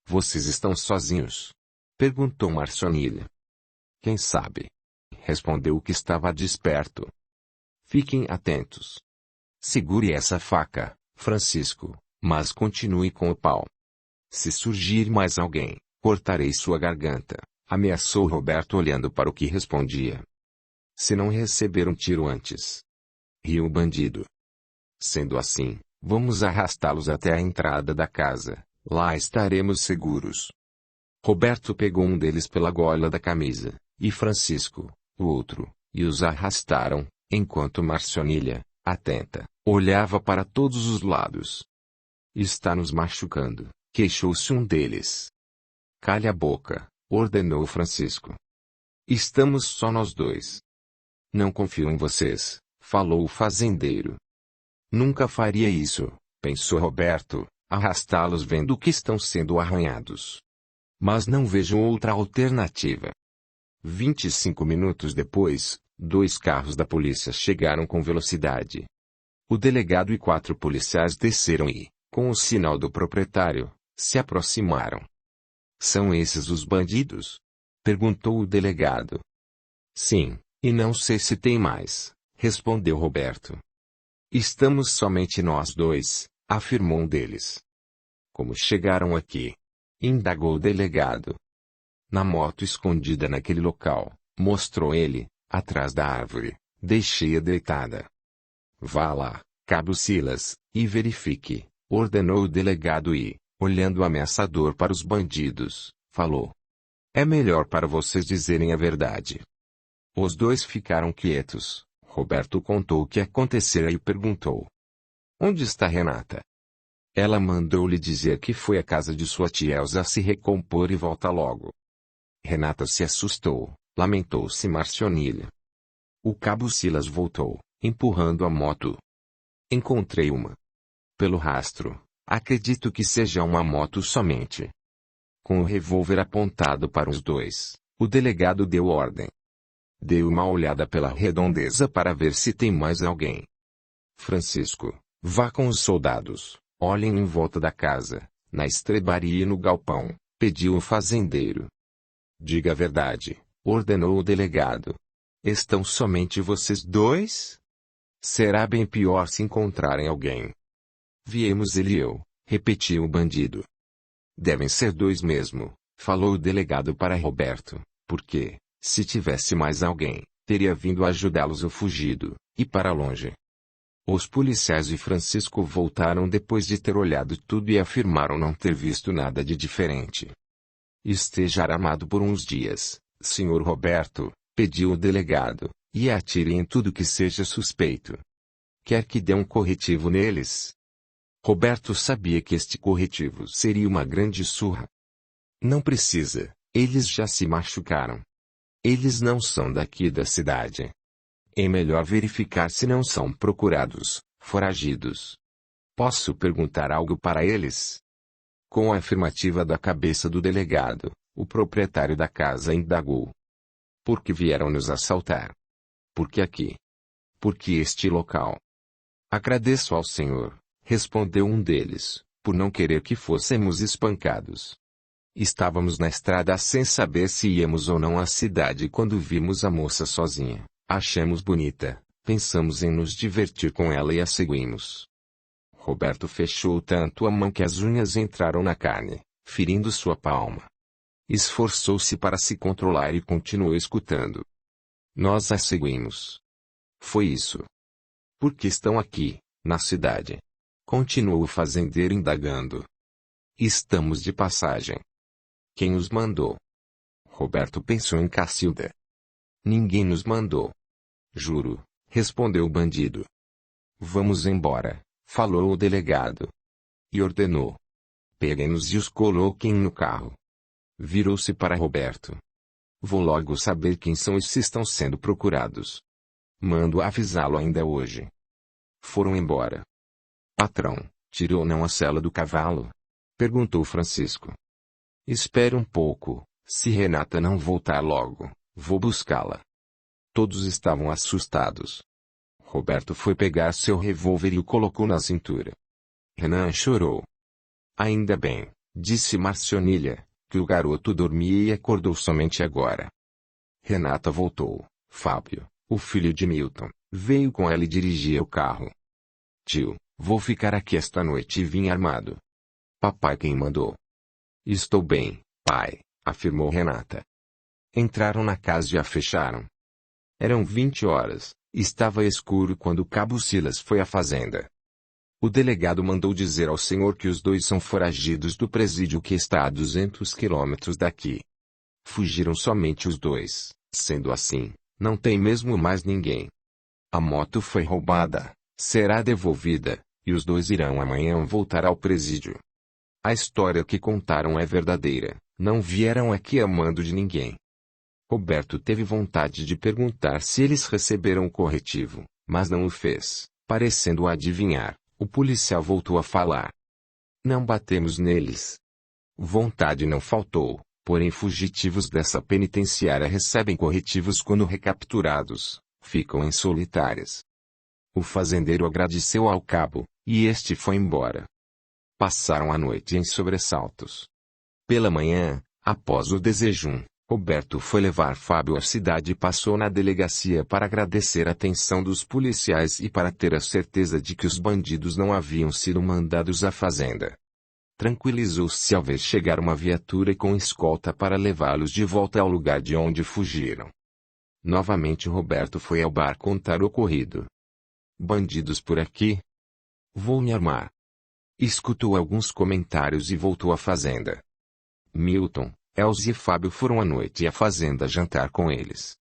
Vocês estão sozinhos? Perguntou Marcionilha. Quem sabe? Respondeu o que estava desperto. Fiquem atentos. Segure essa faca, Francisco, mas continue com o pau. Se surgir mais alguém, cortarei sua garganta, ameaçou Roberto olhando para o que respondia. Se não receber um tiro antes. Riu o bandido. Sendo assim, vamos arrastá-los até a entrada da casa, lá estaremos seguros. Roberto pegou um deles pela gola da camisa, e Francisco, o outro, e os arrastaram, enquanto Marcionilha, atenta, olhava para todos os lados. Está nos machucando, queixou-se um deles. Calhe a boca, ordenou Francisco. Estamos só nós dois. Não confio em vocês, falou o fazendeiro. Nunca faria isso, pensou Roberto, arrastá-los vendo que estão sendo arranhados. Mas não vejo outra alternativa. 25 minutos depois, 2 carros da polícia chegaram com velocidade. O delegado e 4 policiais desceram e, com o sinal do proprietário, se aproximaram. São esses os bandidos? Perguntou o delegado. Sim, e não sei se tem mais, respondeu Roberto. Estamos somente nós dois, afirmou um deles. Como chegaram aqui? Indagou o delegado. Na moto escondida naquele local, mostrou ele, atrás da árvore, deixei-a deitada. Vá lá, Cabo Silas, e verifique, ordenou o delegado e, olhando ameaçador para os bandidos, falou. É melhor para vocês dizerem a verdade. Os dois ficaram quietos. Roberto contou o que acontecera e perguntou. Onde está Renata? Ela mandou-lhe dizer que foi à casa de sua tia Elza se recompor e volta logo. Renata se assustou, lamentou-se Marcionilha. O Cabo Silas voltou, empurrando a moto. Encontrei uma. Pelo rastro, acredito que seja uma moto somente. Com o revólver apontado para os dois, o delegado deu ordem. Deu uma olhada pela redondeza para ver se tem mais alguém. Francisco, vá com os soldados, olhem em volta da casa, na estrebaria e no galpão, pediu o fazendeiro. Diga a verdade, ordenou o delegado. Estão somente vocês dois? Será bem pior se encontrarem alguém. Viemos ele e eu, repetiu o bandido. Devem ser 2 mesmo, falou o delegado para Roberto, porque, se tivesse mais alguém, teria vindo ajudá-los o fugido, e para longe. Os policiais e Francisco voltaram depois de ter olhado tudo e afirmaram não ter visto nada de diferente. Esteja armado por uns dias, senhor Roberto, pediu o delegado, e atire em tudo que seja suspeito. Quer que dê um corretivo neles? Roberto sabia que este corretivo seria uma grande surra. Não precisa, eles já se machucaram. Eles não são daqui da cidade. É melhor verificar se não são procurados, foragidos. Posso perguntar algo para eles? Com a afirmativa da cabeça do delegado, o proprietário da casa indagou. Por que vieram nos assaltar? Por que aqui? Por que este local? Agradeço ao senhor, respondeu um deles, por não querer que fôssemos espancados. Estávamos na estrada sem saber se íamos ou não à cidade quando vimos a moça sozinha. Achamos bonita, pensamos em nos divertir com ela e a seguimos. Roberto fechou tanto a mão que as unhas entraram na carne, ferindo sua palma. Esforçou-se para se controlar e continuou escutando. Nós a seguimos. Foi isso. Por que estão aqui, na cidade? Continuou o fazendeiro indagando. Estamos de passagem. Quem os mandou? Roberto pensou em Cacilda. Ninguém nos mandou. Juro, respondeu o bandido. Vamos embora, falou o delegado. E ordenou. Peguem-nos e os coloquem no carro. Virou-se para Roberto. Vou logo saber quem são e se estão sendo procurados. Mando avisá-lo ainda hoje. Foram embora. Patrão, tirou não a sela do cavalo? Perguntou Francisco. Espere um pouco, se Renata não voltar logo, vou buscá-la. Todos estavam assustados. Roberto foi pegar seu revólver e o colocou na cintura. Renan chorou. Ainda bem, Disse Marcionilha, que o garoto dormia e acordou somente agora. Renata voltou. Fábio, o filho de Milton, veio com ela e dirigia o carro. Tio, vou ficar aqui esta noite e vim armado. Papai quem mandou? Estou bem, pai, afirmou Renata. Entraram na casa e a fecharam. Eram 20 horas, estava escuro quando o cabo Silas foi à fazenda. O delegado mandou dizer ao senhor que os dois são foragidos do presídio que está a 200 quilômetros daqui. Fugiram somente os dois, sendo assim, não tem mesmo mais ninguém. A moto foi roubada, será devolvida, e os dois irão amanhã voltar ao presídio. A história que contaram é verdadeira, não vieram aqui a mando de ninguém. Roberto teve vontade de perguntar se eles receberam o corretivo, mas não o fez, parecendo adivinhar. O policial voltou a falar. Não batemos neles. Vontade não faltou, porém fugitivos dessa penitenciária recebem corretivos quando recapturados, ficam em solitárias. O fazendeiro agradeceu ao cabo, e este foi embora. Passaram a noite em sobressaltos. Pela manhã, após o desejum, Roberto foi levar Fábio à cidade e passou na delegacia para agradecer a atenção dos policiais e para ter a certeza de que os bandidos não haviam sido mandados à fazenda. Tranquilizou-se ao ver chegar uma viatura com escolta para levá-los de volta ao lugar de onde fugiram. Novamente Roberto foi ao bar contar o ocorrido. Bandidos por aqui? Vou me armar. Escutou alguns comentários e voltou à fazenda. Milton, Elze e Fábio foram à noite à fazenda jantar com eles.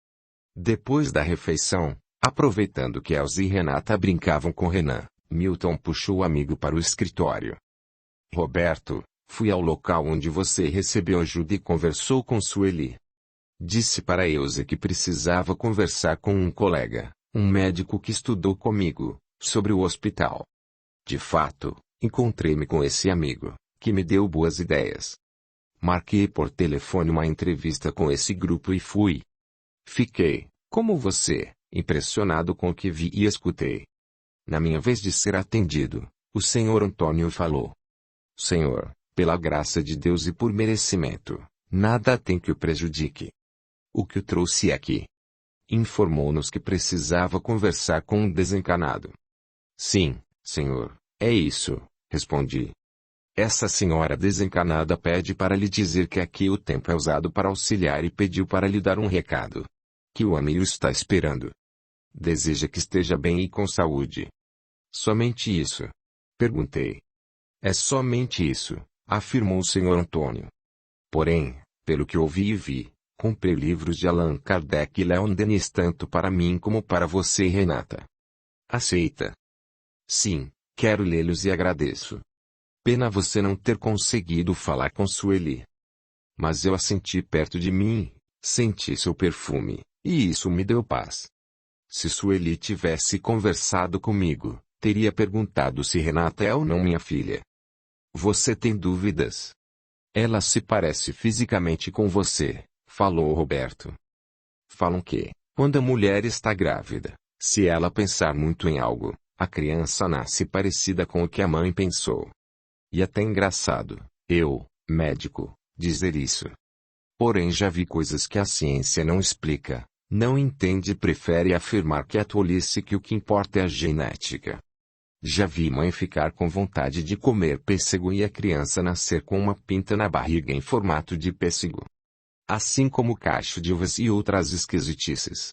Depois da refeição, aproveitando que Elze e Renata brincavam com Renan, Milton puxou o amigo para o escritório. Roberto, fui ao local onde você recebeu ajuda e conversou com Sueli. Disse para Elze que precisava conversar com um colega, um médico que estudou comigo, sobre o hospital. De fato, encontrei-me com esse amigo, que me deu boas ideias. Marquei por telefone uma entrevista com esse grupo e fui. Fiquei, como você, impressionado com o que vi e escutei. Na minha vez de ser atendido, o senhor Antônio falou. Senhor, pela graça de Deus e por merecimento, nada tem que o prejudique. O que o trouxe aqui? Informou-nos que precisava conversar com um desencanado. Sim, senhor, é isso, respondi. Essa senhora desencanada pede para lhe dizer que aqui o tempo é usado para auxiliar e pediu para lhe dar um recado. Que o ame e o está esperando. Deseja que esteja bem e com saúde. Somente isso? Perguntei. É somente isso, afirmou o senhor Antônio. Porém, pelo que ouvi e vi, comprei livros de Allan Kardec e Leon Denis tanto para mim como para você e Renata. Aceita? Sim, quero lê-los e agradeço. Pena você não ter conseguido falar com Sueli. Mas eu a senti perto de mim, senti seu perfume, e isso me deu paz. Se Sueli tivesse conversado comigo, teria perguntado se Renata é ou não minha filha. Você tem dúvidas? Ela se parece fisicamente com você, falou Roberto. Falam que, quando a mulher está grávida, se ela pensar muito em algo, a criança nasce parecida com o que a mãe pensou. E até engraçado, eu, médico, dizer isso. Porém já vi coisas que a ciência não explica, não entende e prefere afirmar que é tolice que o que importa é a genética. Já vi mãe ficar com vontade de comer pêssego e a criança nascer com uma pinta na barriga em formato de pêssego. Assim como cacho de uvas e outras esquisitices.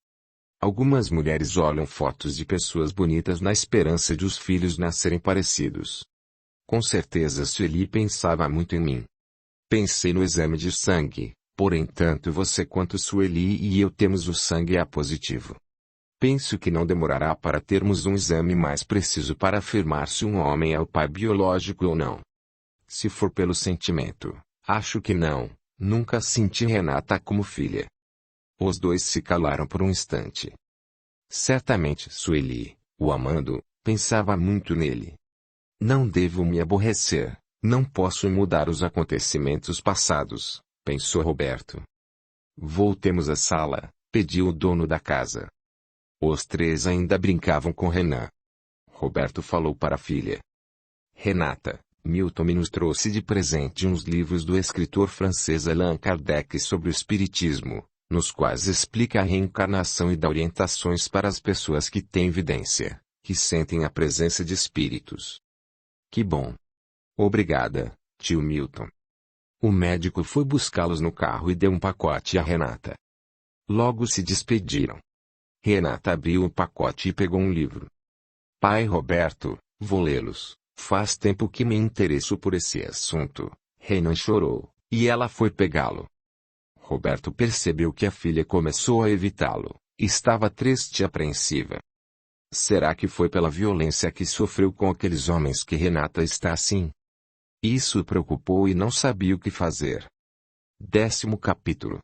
Algumas mulheres olham fotos de pessoas bonitas na esperança de os filhos nascerem parecidos. Com certeza Sueli pensava muito em mim. Pensei no exame de sangue, porém tanto você quanto Sueli e eu temos o sangue A positivo. Penso que não demorará para termos um exame mais preciso para afirmar se um homem é o pai biológico ou não. Se for pelo sentimento, acho que não, nunca senti Renata como filha. Os dois se calaram por um instante. Certamente Sueli, o amando, pensava muito nele. Não devo me aborrecer, não posso mudar os acontecimentos passados, pensou Roberto. Voltemos à sala, pediu o dono da casa. Os três ainda brincavam com Renan. Roberto falou para a filha. Renata, Milton nos trouxe de presente uns livros do escritor francês Allan Kardec sobre o Espiritismo, nos quais explica a reencarnação e dá orientações para as pessoas que têm vidência, que sentem a presença de espíritos. Que bom! Obrigada, tio Milton. O médico foi buscá-los no carro e deu um pacote a Renata. Logo se despediram. Renata abriu o pacote e pegou um livro. Pai Roberto, vou lê-los. Faz tempo que me interesso por esse assunto. Renan chorou, e ela foi pegá-lo. Roberto percebeu que a filha começou a evitá-lo. Estava triste e apreensiva. Será que foi pela violência que sofreu com aqueles homens que Renata está assim? Isso o preocupou e não sabia o que fazer. 10º capítulo.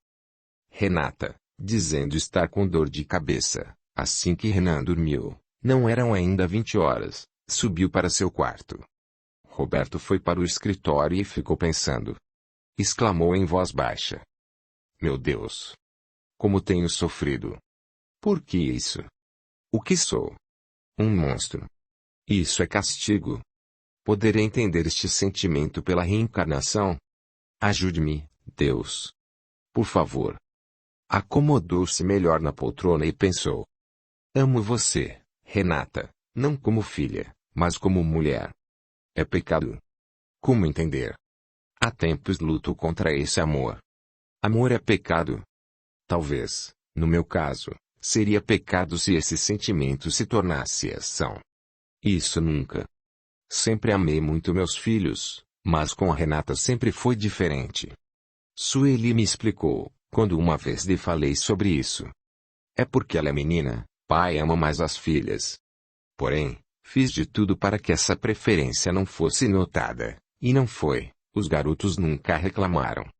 Renata, dizendo estar com dor de cabeça, assim que Renan dormiu, não eram ainda 20 horas, subiu para seu quarto. Roberto foi para o escritório e ficou pensando. Exclamou em voz baixa. Meu Deus! Como tenho sofrido! Por que isso? O que sou? Um monstro. Isso é castigo. Poderei entender este sentimento pela reencarnação? Ajude-me, Deus. Por favor. Acomodou-se melhor na poltrona e pensou. Amo você, Renata, não como filha, mas como mulher. É pecado. Como entender? Há tempos luto contra esse amor. Amor é pecado? Talvez, no meu caso, seria pecado se esse sentimento se tornasse ação. Isso nunca. Sempre amei muito meus filhos, mas com a Renata sempre foi diferente. Sueli me explicou, quando uma vez lhe falei sobre isso. É porque ela é menina, pai ama mais as filhas. Porém, fiz de tudo para que essa preferência não fosse notada, e não foi, os garotos nunca reclamaram.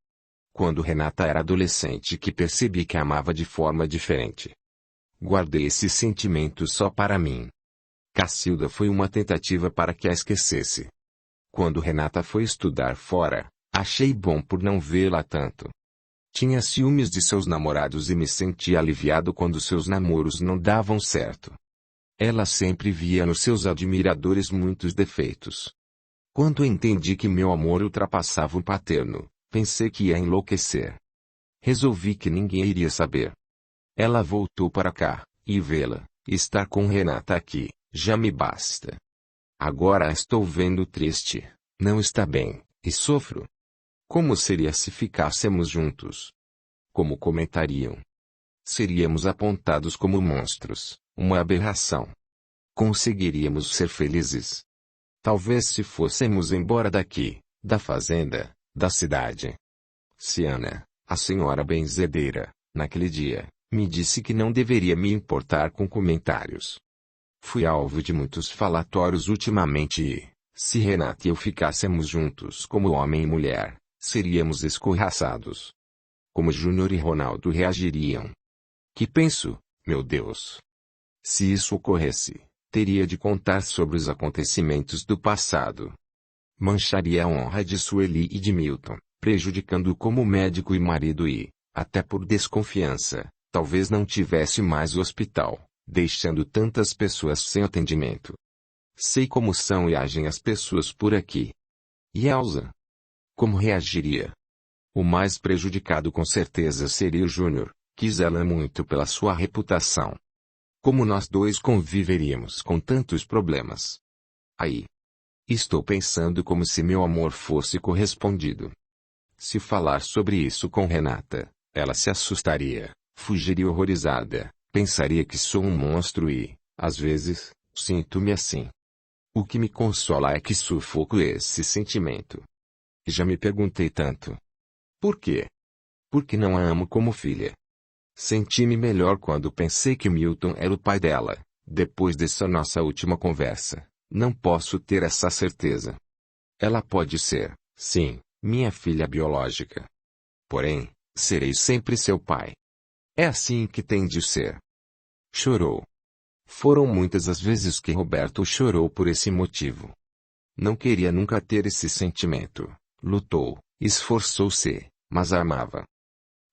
Quando Renata era adolescente que percebi que amava de forma diferente. Guardei esse sentimento só para mim. Cacilda foi uma tentativa para que a esquecesse. Quando Renata foi estudar fora, achei bom por não vê-la tanto. Tinha ciúmes de seus namorados e me sentia aliviado quando seus namoros não davam certo. Ela sempre via nos seus admiradores muitos defeitos. Quando entendi que meu amor ultrapassava o paterno, pensei que ia enlouquecer. Resolvi que ninguém iria saber. Ela voltou para cá, e vê-la, estar com Renata aqui, já me basta. Agora a estou vendo triste, não está bem, e sofro. Como seria se ficássemos juntos? Como comentariam? Seríamos apontados como monstros, uma aberração. Conseguiríamos ser felizes? Talvez se fôssemos embora daqui, da fazenda, da cidade. Ciana, a senhora benzedeira, naquele dia, me disse que não deveria me importar com comentários. Fui alvo de muitos falatórios ultimamente e, se Renata e eu ficássemos juntos como homem e mulher, seríamos escorraçados. Como Júnior e Ronaldo reagiriam? Que penso, meu Deus? Se isso ocorresse, teria de contar sobre os acontecimentos do passado. Mancharia a honra de Sueli e de Milton, prejudicando-o como médico e marido e, até por desconfiança, talvez não tivesse mais o hospital, deixando tantas pessoas sem atendimento. Sei como são e agem as pessoas por aqui. E Elsa? Como reagiria? O mais prejudicado com certeza seria o Júnior, quis ela muito pela sua reputação. Como nós dois conviveríamos com tantos problemas? Aí. Estou pensando como se meu amor fosse correspondido. Se falar sobre isso com Renata, ela se assustaria, fugiria horrorizada, pensaria que sou um monstro e, às vezes, sinto-me assim. O que me consola é que sufoco esse sentimento. Já me perguntei tanto. Por quê? Porque não a amo como filha. Senti-me melhor quando pensei que Milton era o pai dela. Depois dessa nossa última conversa, não posso ter essa certeza. Ela pode ser, sim, minha filha biológica. Porém, serei sempre seu pai. É assim que tem de ser. Chorou. Foram muitas as vezes que Roberto chorou por esse motivo. Não queria nunca ter esse sentimento. Lutou, esforçou-se, mas a amava.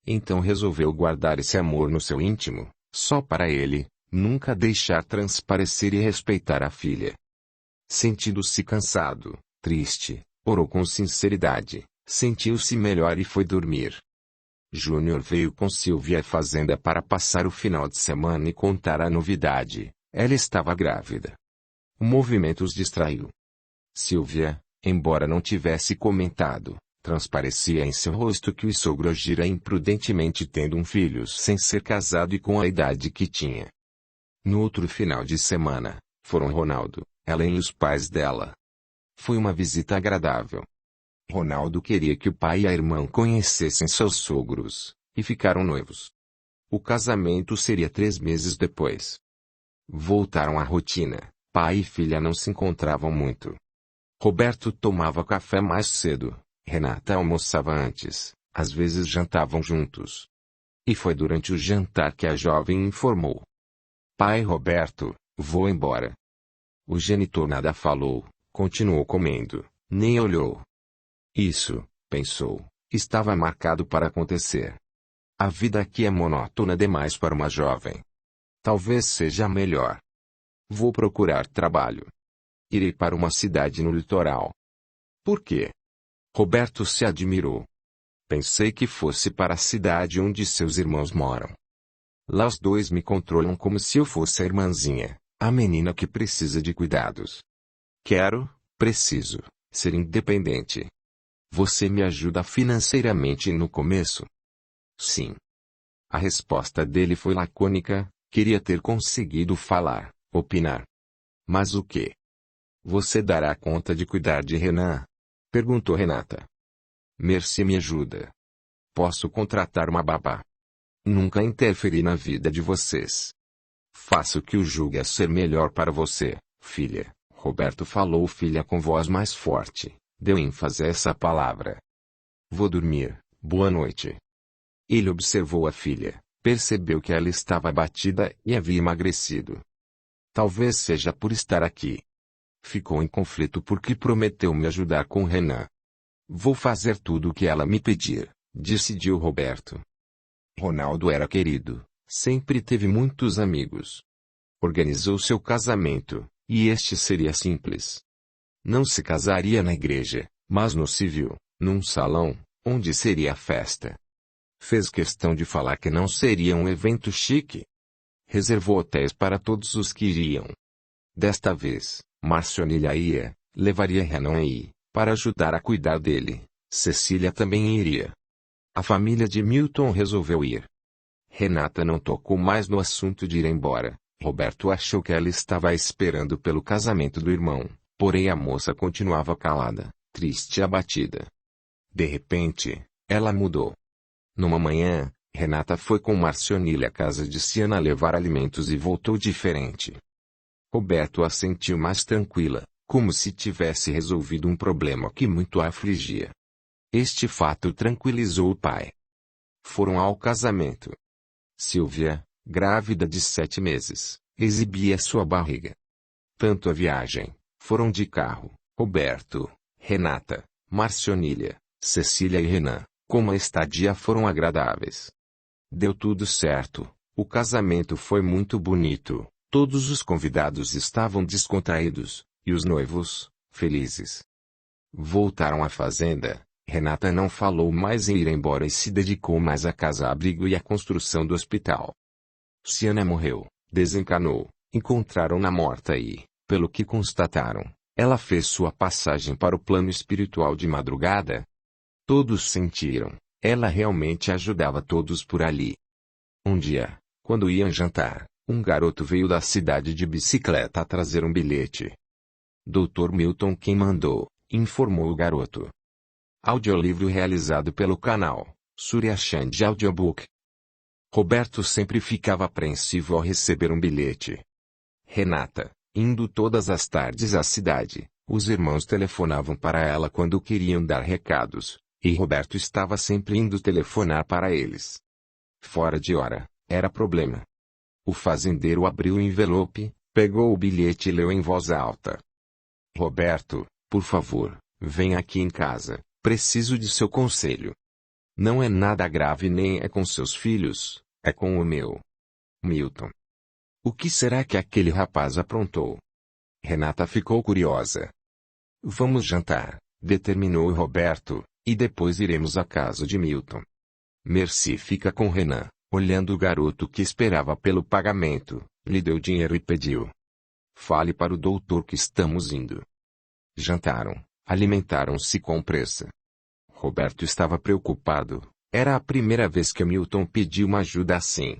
Então resolveu guardar esse amor no seu íntimo, só para ele, nunca deixar transparecer e respeitar a filha. Sentindo-se cansado, triste, orou com sinceridade, sentiu-se melhor e foi dormir. Júnior veio com Sylvia à fazenda para passar o final de semana e contar a novidade. Ela estava grávida. O movimento os distraiu. Sylvia, embora não tivesse comentado, transparecia em seu rosto que o sogro agira imprudentemente tendo um filho sem ser casado e com a idade que tinha. No outro final de semana, foram Ronaldo, Ellen e os pais dela. Foi uma visita agradável. Ronaldo queria que o pai e a irmã conhecessem seus sogros, e ficaram noivos. O casamento seria 3 meses depois. Voltaram à rotina, pai e filha não se encontravam muito. Roberto tomava café mais cedo, Renata almoçava antes, às vezes jantavam juntos. E foi durante o jantar que a jovem informou. Pai Roberto, vou embora. O genitor nada falou, continuou comendo, nem olhou. Isso, pensou, estava marcado para acontecer. A vida aqui é monótona demais para uma jovem. Talvez seja melhor. Vou procurar trabalho. Irei para uma cidade no litoral. Por quê? Roberto se admirou. Pensei que fosse para a cidade onde seus irmãos moram. Lá os dois me controlam como se eu fosse a irmãzinha, a menina que precisa de cuidados. Preciso, ser independente. Você me ajuda financeiramente no começo? Sim. A resposta dele foi lacônica, queria ter conseguido falar, opinar. Mas o quê? Você dará conta de cuidar de Renan? Perguntou Renata. Merci me ajuda. Posso contratar uma babá. Nunca interferi na vida de vocês. Faça o que o julga ser melhor para você, filha. Roberto falou filha com voz mais forte, deu ênfase a essa palavra. Vou dormir, boa noite. Ele observou a filha, percebeu que ela estava abatida e havia emagrecido. Talvez seja por estar aqui. Ficou em conflito porque prometeu me ajudar com Renan. Vou fazer tudo o que ela me pedir, decidiu Roberto. Ronaldo era querido, sempre teve muitos amigos. Organizou seu casamento, e este seria simples. Não se casaria na igreja, mas no civil, num salão, onde seria a festa. Fez questão de falar que não seria um evento chique. Reservou hotéis para todos os que iriam. Desta vez, Marcionilha ia, levaria Renan aí, para ajudar a cuidar dele. Cecília também iria. A família de Milton resolveu ir. Renata não tocou mais no assunto de ir embora. Roberto achou que ela estava esperando pelo casamento do irmão, porém a moça continuava calada, triste e abatida. De repente, ela mudou. Numa manhã, Renata foi com Marcionilha à casa de Ciana levar alimentos e voltou diferente. Roberto a sentiu mais tranquila, como se tivesse resolvido um problema que muito a afligia. Este fato tranquilizou o pai. Foram ao casamento. Sylvia, grávida de 7 meses, exibia sua barriga. Tanto a viagem, foram de carro, Roberto, Renata, Marcionilha, Cecília e Renan, como a estadia foram agradáveis. Deu tudo certo, o casamento foi muito bonito, todos os convidados estavam descontraídos, e os noivos, felizes. Voltaram à fazenda. Renata não falou mais em ir embora e se dedicou mais à casa-abrigo e à construção do hospital. Ciana morreu, desencanou, encontraram-na morta e, pelo que constataram, ela fez sua passagem para o plano espiritual de madrugada. Todos sentiram, ela realmente ajudava todos por ali. Um dia, quando iam jantar, um garoto veio da cidade de bicicleta a trazer um bilhete. Dr. Milton quem mandou, informou o garoto. Audiolivro realizado pelo canal Surya Chand Audiobook. Roberto sempre ficava apreensivo ao receber um bilhete. Renata, indo todas as tardes à cidade, os irmãos telefonavam para ela quando queriam dar recados, e Roberto estava sempre indo telefonar para eles. Fora de hora, era problema. O fazendeiro abriu o envelope, pegou o bilhete e leu em voz alta. Roberto, por favor, venha aqui em casa. Preciso de seu conselho. Não é nada grave nem é com seus filhos, é com o meu. Milton. O que será que aquele rapaz aprontou? Renata ficou curiosa. Vamos jantar, determinou Roberto, e depois iremos à casa de Milton. Merci fica com Renan, olhando o garoto que esperava pelo pagamento, lhe deu dinheiro e pediu. Fale para o doutor que estamos indo. Jantaram, alimentaram-se com pressa. Roberto estava preocupado, era a primeira vez que Milton pediu uma ajuda assim.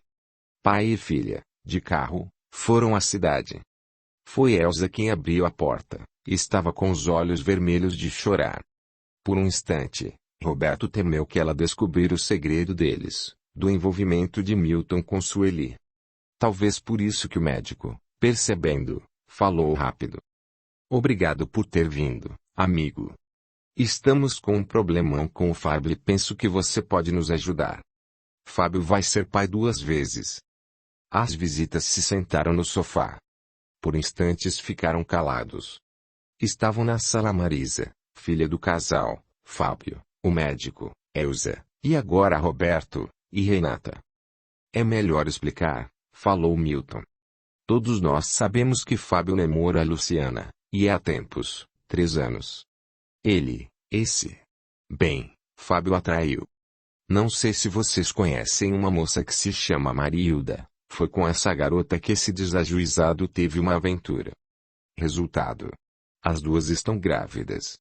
Pai e filha, de carro, foram à cidade. Foi Elsa quem abriu a porta, estava com os olhos vermelhos de chorar. Por um instante, Roberto temeu que ela descobrisse o segredo deles, do envolvimento de Milton com Sueli. Talvez por isso que o médico, percebendo, falou rápido. Obrigado por ter vindo, amigo. Estamos com um problemão com o Fábio e penso que você pode nos ajudar. Fábio vai ser pai 2 vezes. As visitas se sentaram no sofá. Por instantes ficaram calados. Estavam na sala Marisa, filha do casal, Fábio, o médico, Elsa, e agora Roberto, e Renata. É melhor explicar, falou Milton. Todos nós sabemos que Fábio namora a Luciana, e há tempos, 3 anos. Bem, Fábio atraiu. Não sei se vocês conhecem uma moça que se chama Marilda, foi com essa garota que esse desajuizado teve uma aventura. Resultado. As 2 estão grávidas.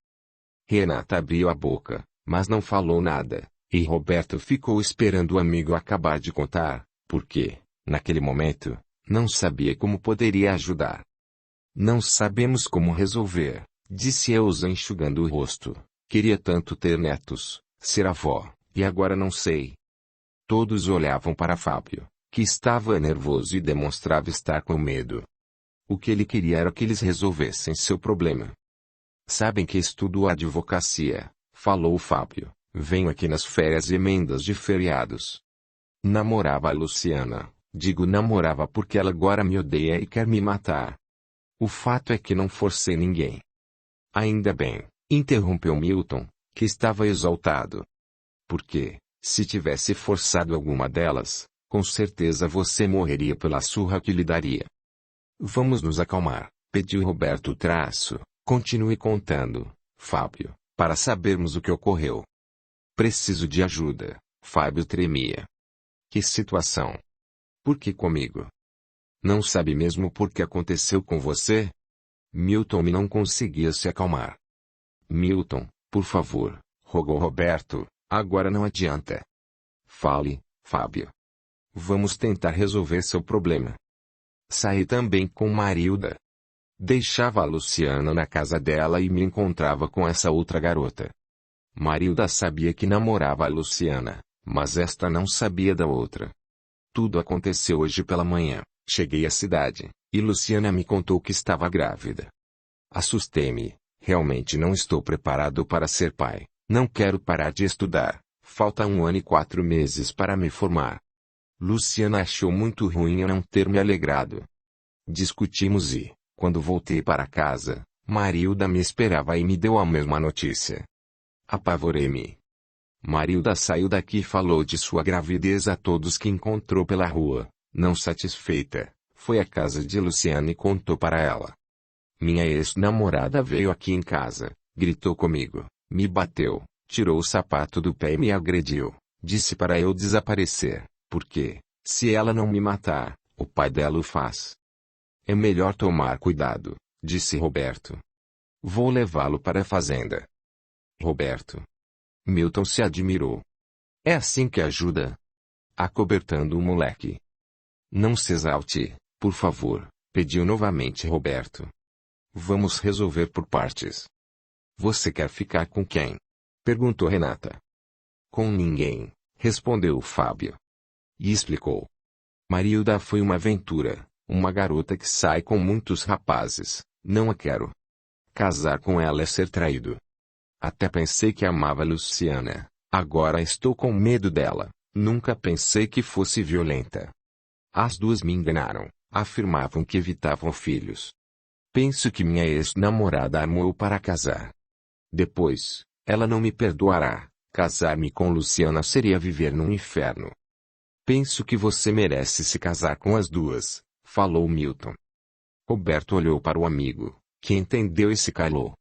Renata abriu a boca, mas não falou nada, e Roberto ficou esperando o amigo acabar de contar, porque, naquele momento, não sabia como poderia ajudar. Não sabemos como resolver, disse Elsa enxugando o rosto. Queria tanto ter netos, ser avó, e agora não sei. Todos olhavam para Fábio, que estava nervoso e demonstrava estar com medo. O que ele queria era que eles resolvessem seu problema. Sabem que estudo advocacia, falou Fábio, venho aqui nas férias e emendas de feriados. Namorava a Luciana, digo namorava porque ela agora me odeia e quer me matar. O fato é que não forcei ninguém. Ainda bem, interrompeu Milton, que estava exaltado. Porque, se tivesse forçado alguma delas, com certeza você morreria pela surra que lhe daria. Vamos nos acalmar, pediu Roberto Traço, continue contando, Fábio, para sabermos o que ocorreu. Preciso de ajuda, Fábio tremia. Que situação? Por que comigo? Não sabe mesmo por que aconteceu com você? Milton não conseguia se acalmar. Milton, por favor, rogou Roberto, agora não adianta. Fale, Fábio. Vamos tentar resolver seu problema. Saí também com Marilda. Deixava a Luciana na casa dela e me encontrava com essa outra garota. Marilda sabia que namorava a Luciana, mas esta não sabia da outra. Tudo aconteceu hoje pela manhã. Cheguei à cidade, e Luciana me contou que estava grávida. Assustei-me, realmente não estou preparado para ser pai, não quero parar de estudar, falta 1 ano e 4 meses para me formar. Luciana achou muito ruim eu não ter me alegrado. Discutimos e, quando voltei para casa, Marilda me esperava e me deu a mesma notícia. Apavorei-me. Marilda saiu daqui e falou de sua gravidez a todos que encontrou pela rua. Não satisfeita, foi à casa de Luciana e contou para ela. Minha ex-namorada veio aqui em casa, gritou comigo, me bateu, tirou o sapato do pé e me agrediu, disse para eu desaparecer, porque, se ela não me matar, o pai dela o faz. É melhor tomar cuidado, disse Roberto. Vou levá-lo para a fazenda. Roberto. Milton se admirou. É assim que ajuda? Acobertando o moleque. Não se exalte, por favor, pediu novamente Roberto. Vamos resolver por partes. Você quer ficar com quem? Perguntou Renata. Com ninguém, respondeu Fábio. E explicou. Marilda foi uma aventura, uma garota que sai com muitos rapazes, não a quero. Casar com ela é ser traído. Até pensei que amava Luciana, agora estou com medo dela, nunca pensei que fosse violenta. As 2 me enganaram, afirmavam que evitavam filhos. Penso que minha ex-namorada amou para casar. Depois, ela não me perdoará, casar-me com Luciana seria viver num inferno. Penso que você merece se casar com as 2, falou Milton. Roberto olhou para o amigo, que entendeu e se calou.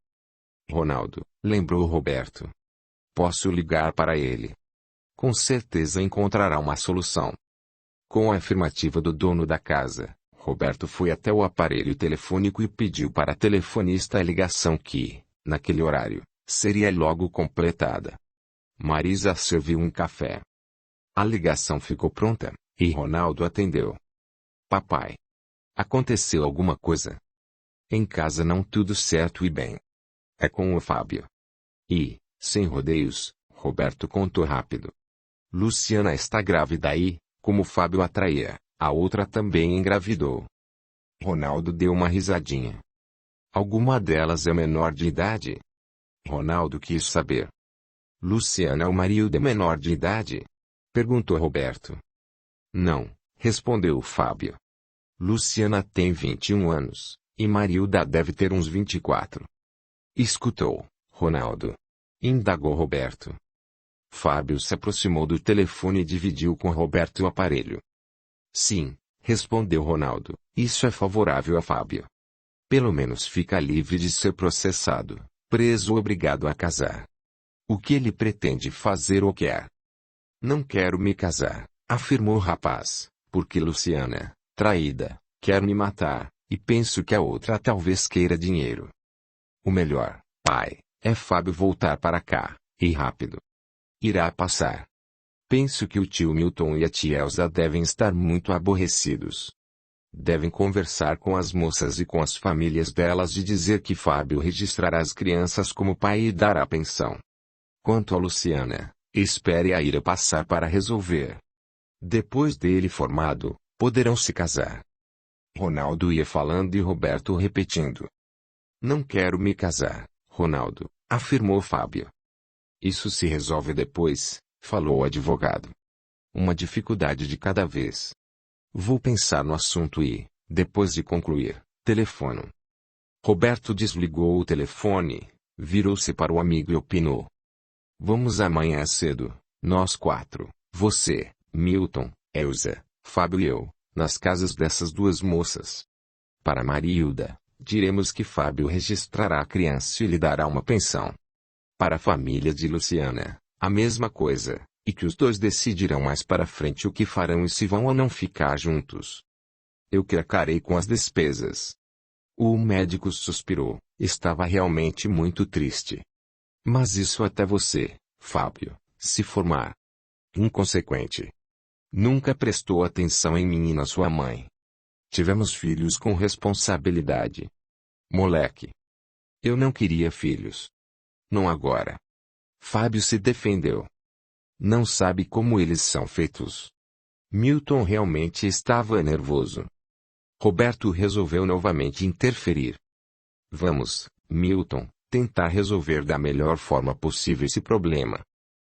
Ronaldo, lembrou Roberto. Posso ligar para ele. Com certeza encontrará uma solução. Com a afirmativa do dono da casa, Roberto foi até o aparelho telefônico e pediu para a telefonista a ligação que, naquele horário, seria logo completada. Marisa serviu um café. A ligação ficou pronta, e Ronaldo atendeu. Papai. Aconteceu alguma coisa? Em casa não tudo certo e bem. É com o Fábio. E, sem rodeios, Roberto contou rápido. Luciana está grávida e, como Fábio a traía, a outra também engravidou. Ronaldo deu uma risadinha. Alguma delas é menor de idade? Ronaldo quis saber. Luciana, o marido é menor de idade? Perguntou Roberto. Não, respondeu Fábio. Luciana tem 21 anos, e Marilda deve ter uns 24. Escutou, Ronaldo? Indagou Roberto. Fábio se aproximou do telefone e dividiu com Roberto o aparelho. Sim, respondeu Ronaldo, isso é favorável a Fábio. Pelo menos fica livre de ser processado, preso ou obrigado a casar. O que ele pretende fazer ou quer? Não quero me casar, afirmou o rapaz, porque Luciana, traída, quer me matar, e penso que a outra talvez queira dinheiro. O melhor, pai, é Fábio voltar para cá, e rápido. Irá passar. Penso que o tio Milton e a tia Elsa devem estar muito aborrecidos. Devem conversar com as moças e com as famílias delas e dizer que Fábio registrará as crianças como pai e dará pensão. Quanto a Luciana, espere a ira passar para resolver. Depois dele formado, poderão se casar. Ronaldo ia falando e Roberto repetindo. Não quero me casar, Ronaldo, afirmou Fábio. Isso se resolve depois, falou o advogado. Uma dificuldade de cada vez. Vou pensar no assunto e, depois de concluir, telefono. Roberto desligou o telefone, virou-se para o amigo e opinou. Vamos amanhã cedo, nós 4, você, Milton, Elsa, Fábio e eu, nas casas dessas duas moças. Para Marilda, diremos que Fábio registrará a criança e lhe dará uma pensão. Para a família de Luciana, a mesma coisa, e que os dois decidirão mais para frente o que farão e se vão ou não ficar juntos. Eu que arcarei com as despesas. O médico suspirou, estava realmente muito triste. Mas isso até você, Fábio, se formar. Inconsequente. Nunca prestou atenção em mim e na sua mãe. Tivemos filhos com responsabilidade. Moleque. Eu não queria filhos. Não agora. Fábio se defendeu. Não sabe como eles são feitos. Milton realmente estava nervoso. Roberto resolveu novamente interferir. Vamos, Milton, tentar resolver da melhor forma possível esse problema.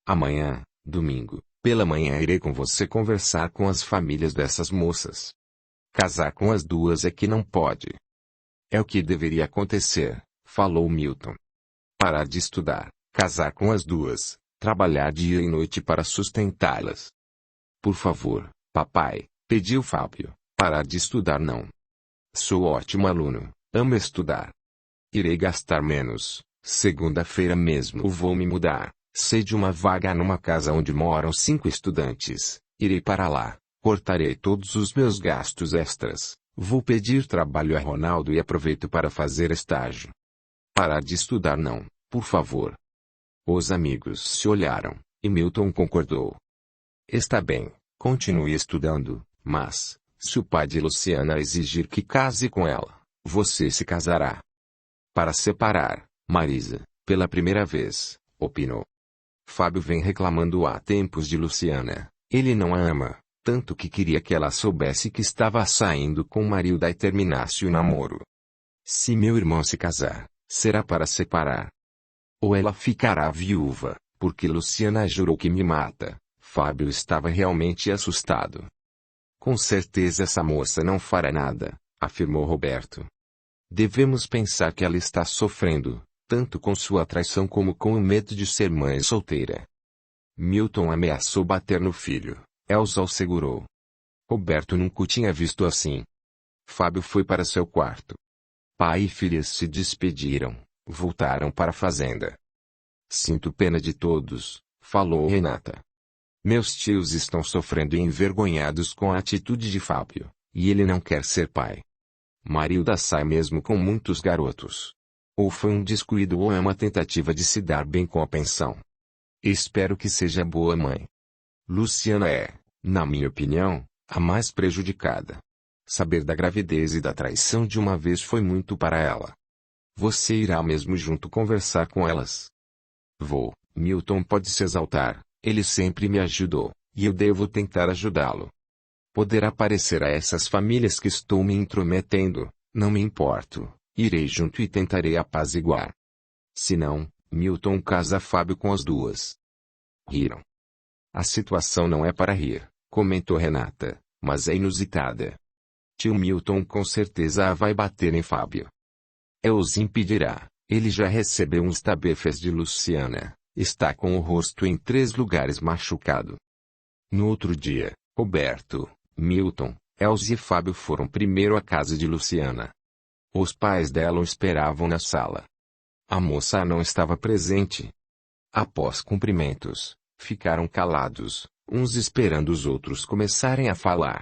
Amanhã, domingo, pela manhã irei com você conversar com as famílias dessas moças. Casar com as duas é que não pode. É o que deveria acontecer, falou Milton. Parar de estudar, casar com as duas, trabalhar dia e noite para sustentá-las. Por favor, papai, pediu Fábio, parar de estudar não. Sou ótimo aluno, amo estudar. Irei gastar menos, segunda-feira mesmo vou me mudar, sei de uma vaga numa casa onde moram 5 estudantes, irei para lá, cortarei todos os meus gastos extras, vou pedir trabalho a Ronaldo e aproveito para fazer estágio. Parar de estudar não, por favor. Os amigos se olharam, e Milton concordou. Está bem, continue estudando, mas, se o pai de Luciana exigir que case com ela, você se casará. Para separar, Marisa, pela primeira vez, opinou. Fábio vem reclamando há tempos de Luciana, ele não a ama, tanto que queria que ela soubesse que estava saindo com Marilda e terminasse o namoro. Se meu irmão se casar, será para separar. Ou ela ficará viúva, porque Luciana jurou que me mata. Fábio estava realmente assustado. Com certeza essa moça não fará nada, afirmou Roberto. Devemos pensar que ela está sofrendo, tanto com sua traição como com o medo de ser mãe solteira. Milton ameaçou bater no filho, Elsa o segurou. Roberto nunca o tinha visto assim. Fábio foi para seu quarto. Pai e filha se despediram, Voltaram para a fazenda. Sinto pena de todos, falou Renata. Meus tios estão sofrendo e envergonhados com a atitude de Fábio, e ele não quer ser pai. Marilda sai mesmo com muitos garotos. Ou foi um descuido ou é uma tentativa de se dar bem com a pensão. Espero que seja boa mãe. Luciana é, na minha opinião, a mais prejudicada. Saber da gravidez e da traição de uma vez foi muito para ela. Você irá mesmo junto conversar com elas? Vou. Milton pode se exaltar, ele sempre me ajudou, e eu devo tentar ajudá-lo. Poderá parecer a essas famílias que estou me intrometendo, não me importo, irei junto e tentarei apaziguar. Se não, Milton casa Fábio com as duas. Riram. A situação não é para rir, comentou Renata, mas é inusitada. Tio Milton com certeza vai bater em Fábio. Os impedirá, ele já recebeu uns tabefes de Luciana, está com o rosto em 3 lugares machucado. No outro dia, Roberto, Milton, Elze e Fábio foram primeiro à casa de Luciana. Os pais dela o esperavam na sala. A moça não estava presente. Após cumprimentos, ficaram calados, uns esperando os outros começarem a falar.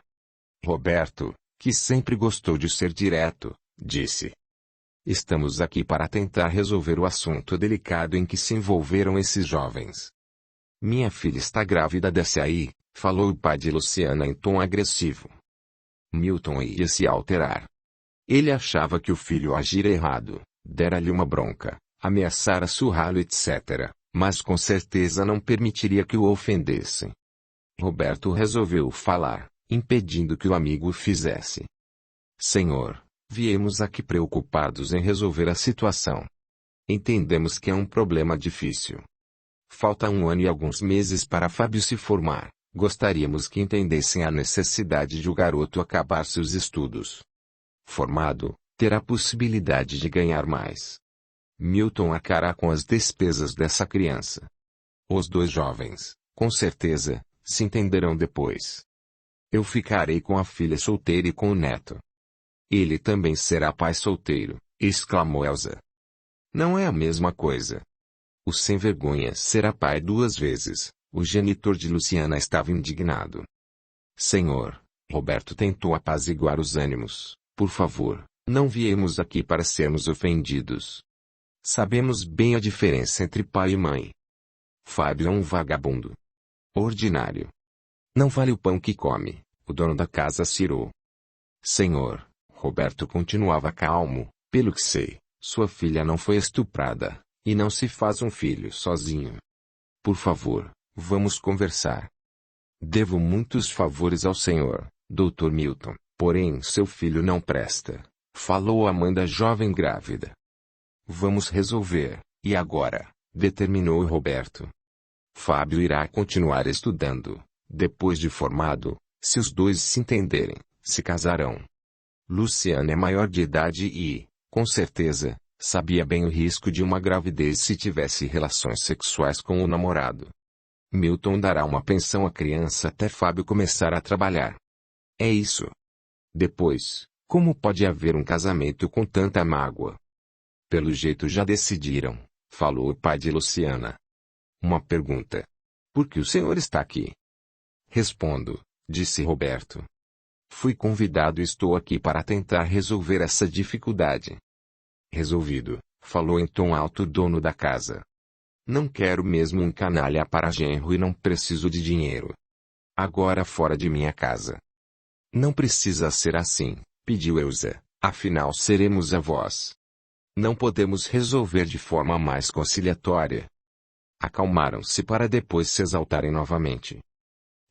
Roberto, que sempre gostou de ser direto, disse: Estamos aqui para tentar resolver o assunto delicado em que se envolveram esses jovens. Minha filha está grávida, desce aí, falou o pai de Luciana em tom agressivo. Milton ia se alterar. Ele achava que o filho agira errado, dera-lhe uma bronca, ameaçara surrá-lo etc., mas com certeza não permitiria que o ofendessem. Roberto resolveu falar, impedindo que o amigo o fizesse. Senhor, viemos aqui preocupados em resolver a situação. Entendemos que é um problema difícil. Falta 1 ano e alguns meses para Fábio se formar. Gostaríamos que entendessem a necessidade de o garoto acabar seus estudos. Formado, terá possibilidade de ganhar mais. Milton arcará com as despesas dessa criança. Os 2 jovens, com certeza, se entenderão depois. Eu ficarei com a filha solteira e com o neto. Ele também será pai solteiro, exclamou Elsa. Não é a mesma coisa. O sem-vergonha será pai 2 vezes, o genitor de Luciana estava indignado. Senhor, Roberto tentou apaziguar os ânimos, por favor, não viemos aqui para sermos ofendidos. Sabemos bem a diferença entre pai e mãe. Fábio é um vagabundo. Ordinário. Não vale o pão que come, o dono da casa cirou. Senhor, Roberto continuava calmo, pelo que sei, sua filha não foi estuprada, e não se faz um filho sozinho. Por favor, vamos conversar. Devo muitos favores ao senhor, Dr. Milton, porém seu filho não presta, falou a mãe da jovem grávida. Vamos resolver, e agora, determinou Roberto. Fábio irá continuar estudando, depois de formado, se os 2 se entenderem, se casarão. Luciana é maior de idade e, com certeza, sabia bem o risco de uma gravidez se tivesse relações sexuais com o namorado. Milton dará uma pensão à criança até Fábio começar a trabalhar. É isso. Depois, como pode haver um casamento com tanta mágoa? Pelo jeito já decidiram, falou o pai de Luciana. Uma pergunta. Por que o senhor está aqui? Respondo, disse Roberto. Fui convidado e estou aqui para tentar resolver essa dificuldade. Resolvido, falou em tom alto o dono da casa. Não quero mesmo um canalha para genro e não preciso de dinheiro. Agora fora de minha casa. Não precisa ser assim, pediu Elsa, afinal seremos avós. Não podemos resolver de forma mais conciliatória. Acalmaram-se para depois se exaltarem novamente.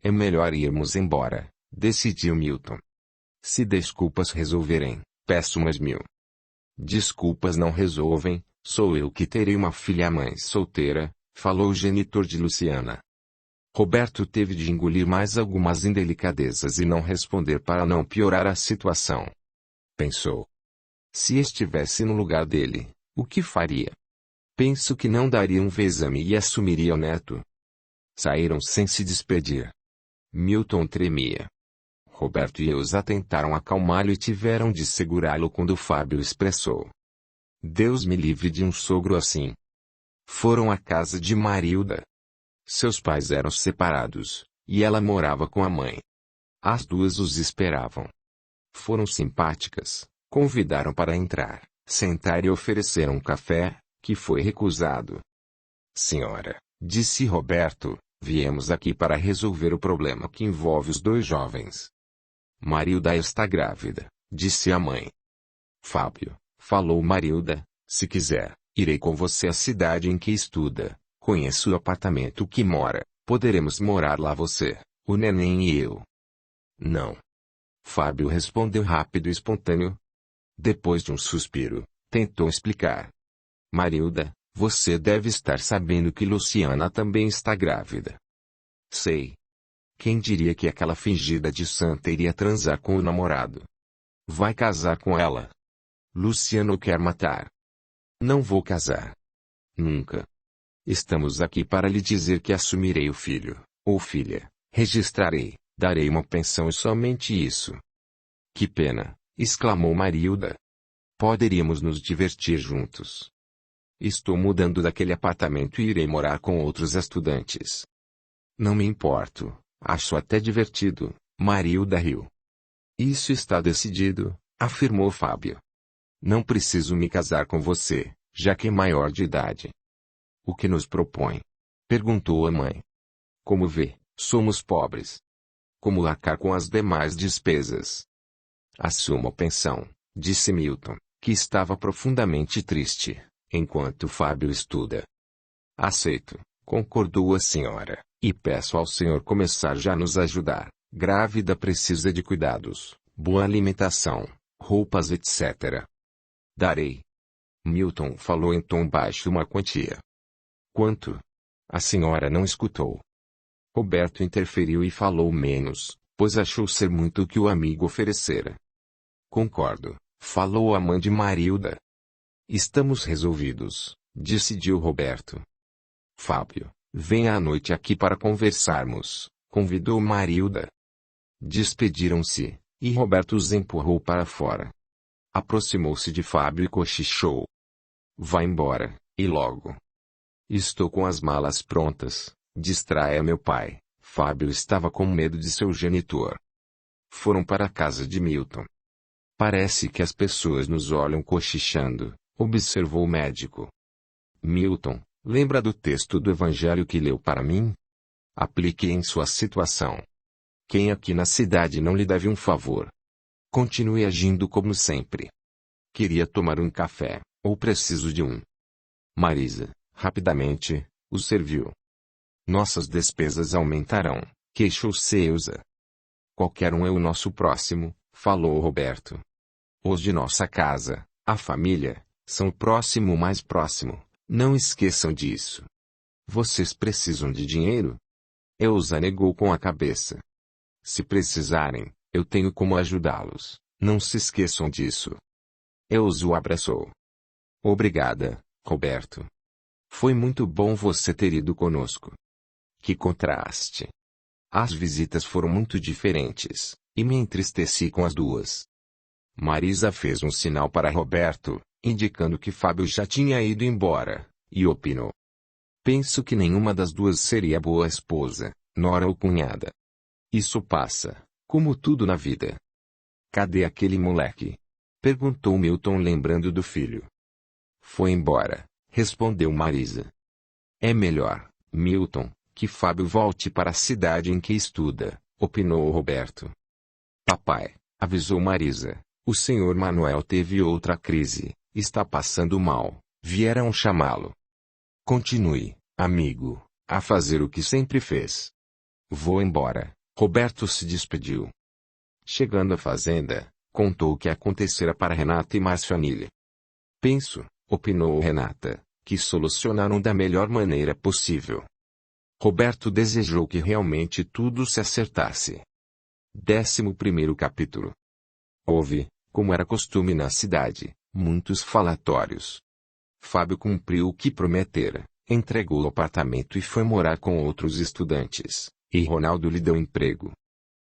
É melhor irmos embora, decidiu Milton. Se desculpas resolverem, peço umas 1000. Desculpas não resolvem, sou eu que terei uma filha-mãe solteira, falou o genitor de Luciana. Roberto teve de engolir mais algumas indelicadezas e não responder para não piorar a situação. Pensou. Se estivesse no lugar dele, o que faria? Penso que não daria um vexame e assumiria o neto. Saíram sem se despedir. Milton tremia. Roberto e Elsa tentaram acalmá-lo e tiveram de segurá-lo quando Fábio expressou. Deus me livre de um sogro assim. Foram à casa de Marilda. Seus pais eram separados, e ela morava com a mãe. As duas os esperavam. Foram simpáticas, convidaram para entrar, sentar e ofereceram um café, que foi recusado. Senhora, disse Roberto, viemos aqui para resolver o problema que envolve os dois jovens. Marilda está grávida, disse a mãe. Fábio, falou Marilda, se quiser, irei com você à cidade em que estuda, conheço o apartamento que mora, poderemos morar lá você, o neném e eu. Não. Fábio respondeu rápido e espontâneo. Depois de um suspiro, tentou explicar. Marilda, você deve estar sabendo que Luciana também está grávida. Sei. Quem diria que aquela fingida de santa iria transar com o namorado? Vai casar com ela. Luciano quer matar. Não vou casar. Nunca. Estamos aqui para lhe dizer que assumirei o filho, ou filha, registrarei, darei uma pensão e somente isso. Que pena, exclamou Marilda. Poderíamos nos divertir juntos. Estou mudando daquele apartamento e irei morar com outros estudantes. Não me importo, acho até divertido, Marilda riu. Isso está decidido, afirmou Fábio. Não preciso me casar com você, já que é maior de idade. O que nos propõe? Perguntou a mãe. Como vê, somos pobres. Como arcar com as demais despesas? Assuma a pensão, disse Milton, que estava profundamente triste, enquanto Fábio estuda. Aceito, concordou a senhora, e peço ao senhor começar já a nos ajudar. Grávida precisa de cuidados, boa alimentação, roupas etc. Darei. Milton falou em tom baixo uma quantia. Quanto? A senhora não escutou. Roberto interferiu e falou menos, pois achou ser muito o que o amigo oferecera. Concordo, falou a mãe de Marilda. Estamos resolvidos, decidiu Roberto. Fábio, venha à noite aqui para conversarmos, convidou Marilda. Despediram-se, e Roberto os empurrou para fora. Aproximou-se de Fábio e cochichou. Vá embora, e logo. Estou com as malas prontas, distraia meu pai. Fábio estava com medo de seu genitor. Foram para a casa de Milton. Parece que as pessoas nos olham cochichando, observou o médico. Milton, lembra do texto do Evangelho que leu para mim? Aplique em sua situação. Quem aqui na cidade não lhe deve um favor? Continue agindo como sempre. Queria tomar um café, ou preciso de um. Marisa, rapidamente, o serviu. Nossas despesas aumentarão, queixou-se Elza. Qualquer um é o nosso próximo, falou Roberto. Os de nossa casa, a família, são o próximo mais próximo, não esqueçam disso. Vocês precisam de dinheiro? Elza negou com a cabeça. Se precisarem, eu tenho como ajudá-los, não se esqueçam disso. Elza o abraçou. Obrigada, Roberto. Foi muito bom você ter ido conosco. Que contraste. As visitas foram muito diferentes, e me entristeci com as duas. Marisa fez um sinal para Roberto, indicando que Fábio já tinha ido embora, e opinou. Penso que nenhuma das duas seria boa esposa, nora ou cunhada. Isso passa, como tudo na vida. Cadê aquele moleque? Perguntou Milton lembrando do filho. Foi embora, respondeu Marisa. É melhor, Milton, que Fábio volte para a cidade em que estuda, opinou Roberto. Papai, avisou Marisa, o senhor Manuel teve outra crise, está passando mal, vieram chamá-lo. Continue, amigo, a fazer o que sempre fez. Vou embora, Roberto se despediu. Chegando à fazenda, contou o que acontecera para Renata e Marcionilha. Penso, opinou Renata, que solucionaram da melhor maneira possível. Roberto desejou que realmente tudo se acertasse. 11º capítulo. Houve, como era costume na cidade, muitos falatórios. Fábio cumpriu o que prometera, entregou o apartamento e foi morar com outros estudantes, e Ronaldo lhe deu emprego.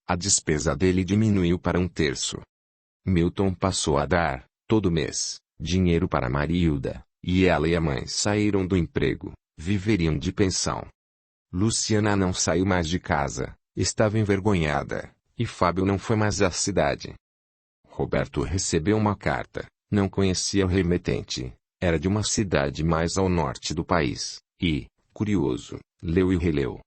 A despesa dele diminuiu para 1/3. Milton passou a dar, todo mês, dinheiro para Marilda, e ela e a mãe saíram do emprego, viveriam de pensão. Luciana não saiu mais de casa, estava envergonhada, e Fábio não foi mais à cidade. Roberto recebeu uma carta, não conhecia o remetente, era de uma cidade mais ao norte do país, e, curioso, leu e releu.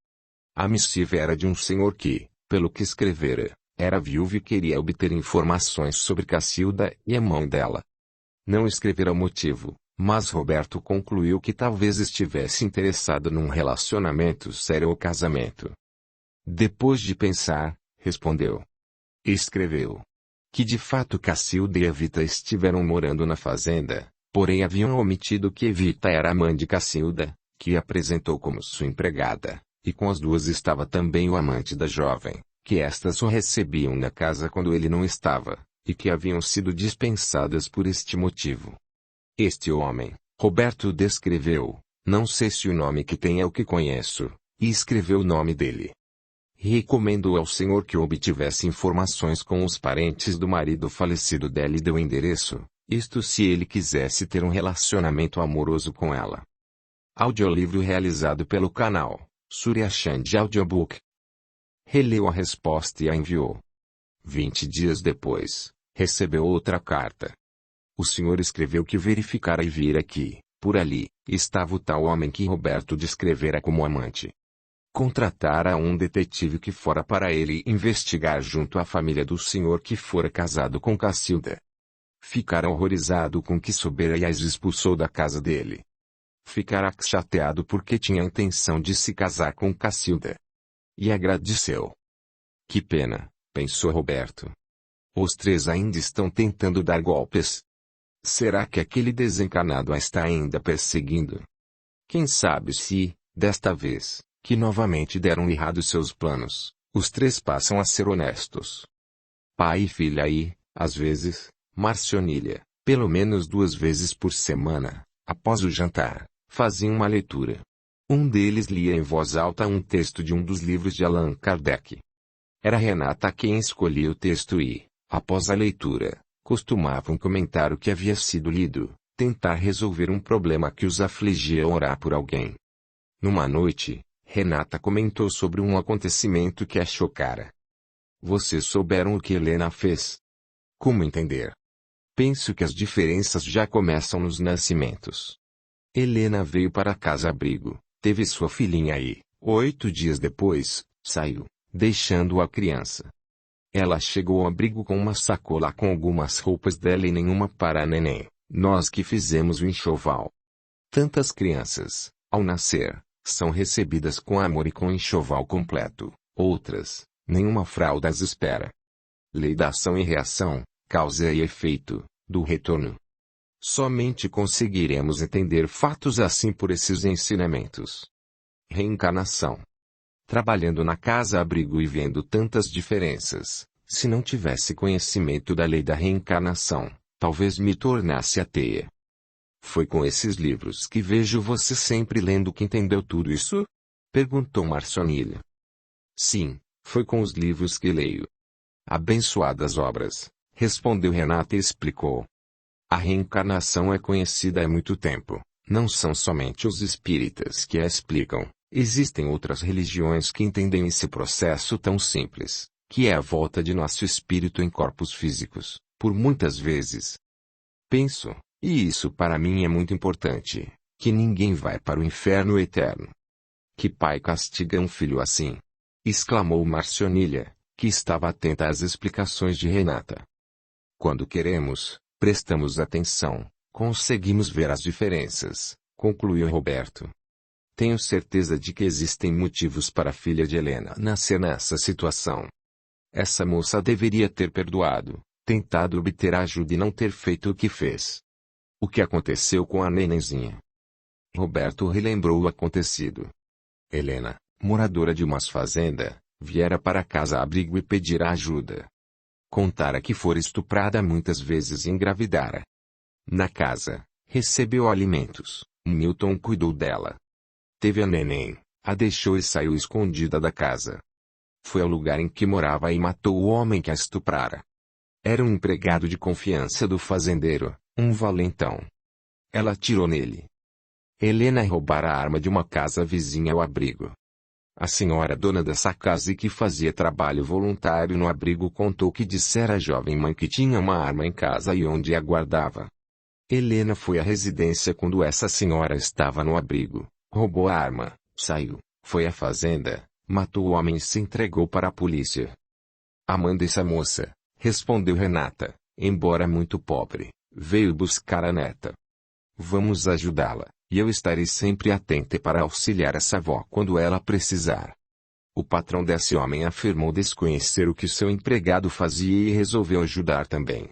A missiva era de um senhor que, pelo que escrevera, era viúvo e queria obter informações sobre Cacilda e a mão dela. Não escrevera o motivo, mas Roberto concluiu que talvez estivesse interessado num relacionamento sério ou casamento. Depois de pensar, respondeu. Escreveu. Que de fato Cacilda e Evita estiveram morando na fazenda, porém haviam omitido que Evita era a mãe de Cacilda, que apresentou como sua empregada, e com as duas estava também o amante da jovem, que estas só recebiam na casa quando ele não estava, e que haviam sido dispensadas por este motivo. Este homem, Roberto descreveu, não sei se o nome que tem é o que conheço, e escreveu o nome dele. Recomendou ao senhor que obtivesse informações com os parentes do marido falecido dela e deu o endereço, isto se ele quisesse ter um relacionamento amoroso com ela. Audiolivro realizado pelo canal Surya Chand Audiobook. Releu a resposta e a enviou. 20 dias depois, recebeu outra carta. O senhor escreveu que verificara e vira que, por ali, estava o tal homem que Roberto descrevera como amante. Contratara um detetive que fora para ele investigar junto à família do senhor que fora casado com Cacilda. Ficara horrorizado com que soubera e as expulsou da casa dele. Ficara chateado porque tinha a intenção de se casar com Cacilda. E agradeceu. Que pena, pensou Roberto. Os três ainda estão tentando dar golpes. Será que aquele desencarnado a está ainda perseguindo? Quem sabe se, desta vez, que novamente deram errado seus planos, os três passam a ser honestos. Pai e filha e, às vezes, Marcionília, pelo menos 2 vezes por semana, após o jantar, faziam uma leitura. Um deles lia em voz alta um texto de um dos livros de Allan Kardec. Era Renata quem escolhia o texto e, após a leitura, costumavam comentar o que havia sido lido, tentar resolver um problema que os afligia ou orar por alguém. Numa noite, Renata comentou sobre um acontecimento que a chocara. Vocês souberam o que Helena fez? Como entender? Penso que as diferenças já começam nos nascimentos. Helena veio para casa-abrigo, teve sua filhinha e, 8 dias depois, saiu, deixando a criança. Ela chegou ao abrigo com uma sacola com algumas roupas dela e nenhuma para a neném, nós que fizemos o enxoval. Tantas crianças, ao nascer, são recebidas com amor e com enxoval completo, outras, nenhuma fralda as espera. Lei da ação e reação, causa e efeito, do retorno. Somente conseguiremos entender fatos assim por esses ensinamentos. Reencarnação. Trabalhando na casa-abrigo e vendo tantas diferenças, se não tivesse conhecimento da lei da reencarnação, talvez me tornasse ateia. Foi com esses livros que vejo você sempre lendo que entendeu tudo isso? Perguntou Marcionília. Sim, foi com os livros que leio. Abençoadas obras, respondeu Renata e explicou. A reencarnação é conhecida há muito tempo, não são somente os espíritas que a explicam, existem outras religiões que entendem esse processo tão simples, que é a volta de nosso espírito em corpos físicos, por muitas vezes. Penso, e isso para mim é muito importante, que ninguém vai para o inferno eterno. Que pai castiga um filho assim? Exclamou Marcionília, que estava atenta às explicações de Renata. Quando queremos, prestamos atenção, conseguimos ver as diferenças, concluiu Roberto. Tenho certeza de que existem motivos para a filha de Helena nascer nessa situação. Essa moça deveria ter perdoado, tentado obter ajuda e não ter feito o que fez. O que aconteceu com a nenenzinha? Roberto relembrou o acontecido. Helena, moradora de uma fazenda, viera para casa-abrigo e pedira ajuda. Contara que fora estuprada muitas vezes e engravidara. Na casa, recebeu alimentos, Milton cuidou dela. Teve a neném, a deixou e saiu escondida da casa. Foi ao lugar em que morava e matou o homem que a estuprara. Era um empregado de confiança do fazendeiro, Um valentão. Ela atirou nele. Helena roubara a arma de uma casa vizinha ao abrigo. A senhora dona dessa casa e que fazia trabalho voluntário no abrigo contou que dissera à jovem mãe que tinha uma arma em casa e onde a guardava. Helena foi à residência quando essa senhora estava no abrigo, roubou a arma, saiu, foi à fazenda, matou o homem e se entregou para a polícia. A mãe dessa moça, respondeu Renata, embora muito pobre, veio buscar a neta. Vamos ajudá-la, e eu estarei sempre atenta para auxiliar essa avó quando ela precisar. O patrão desse homem afirmou desconhecer o que seu empregado fazia e resolveu ajudar também.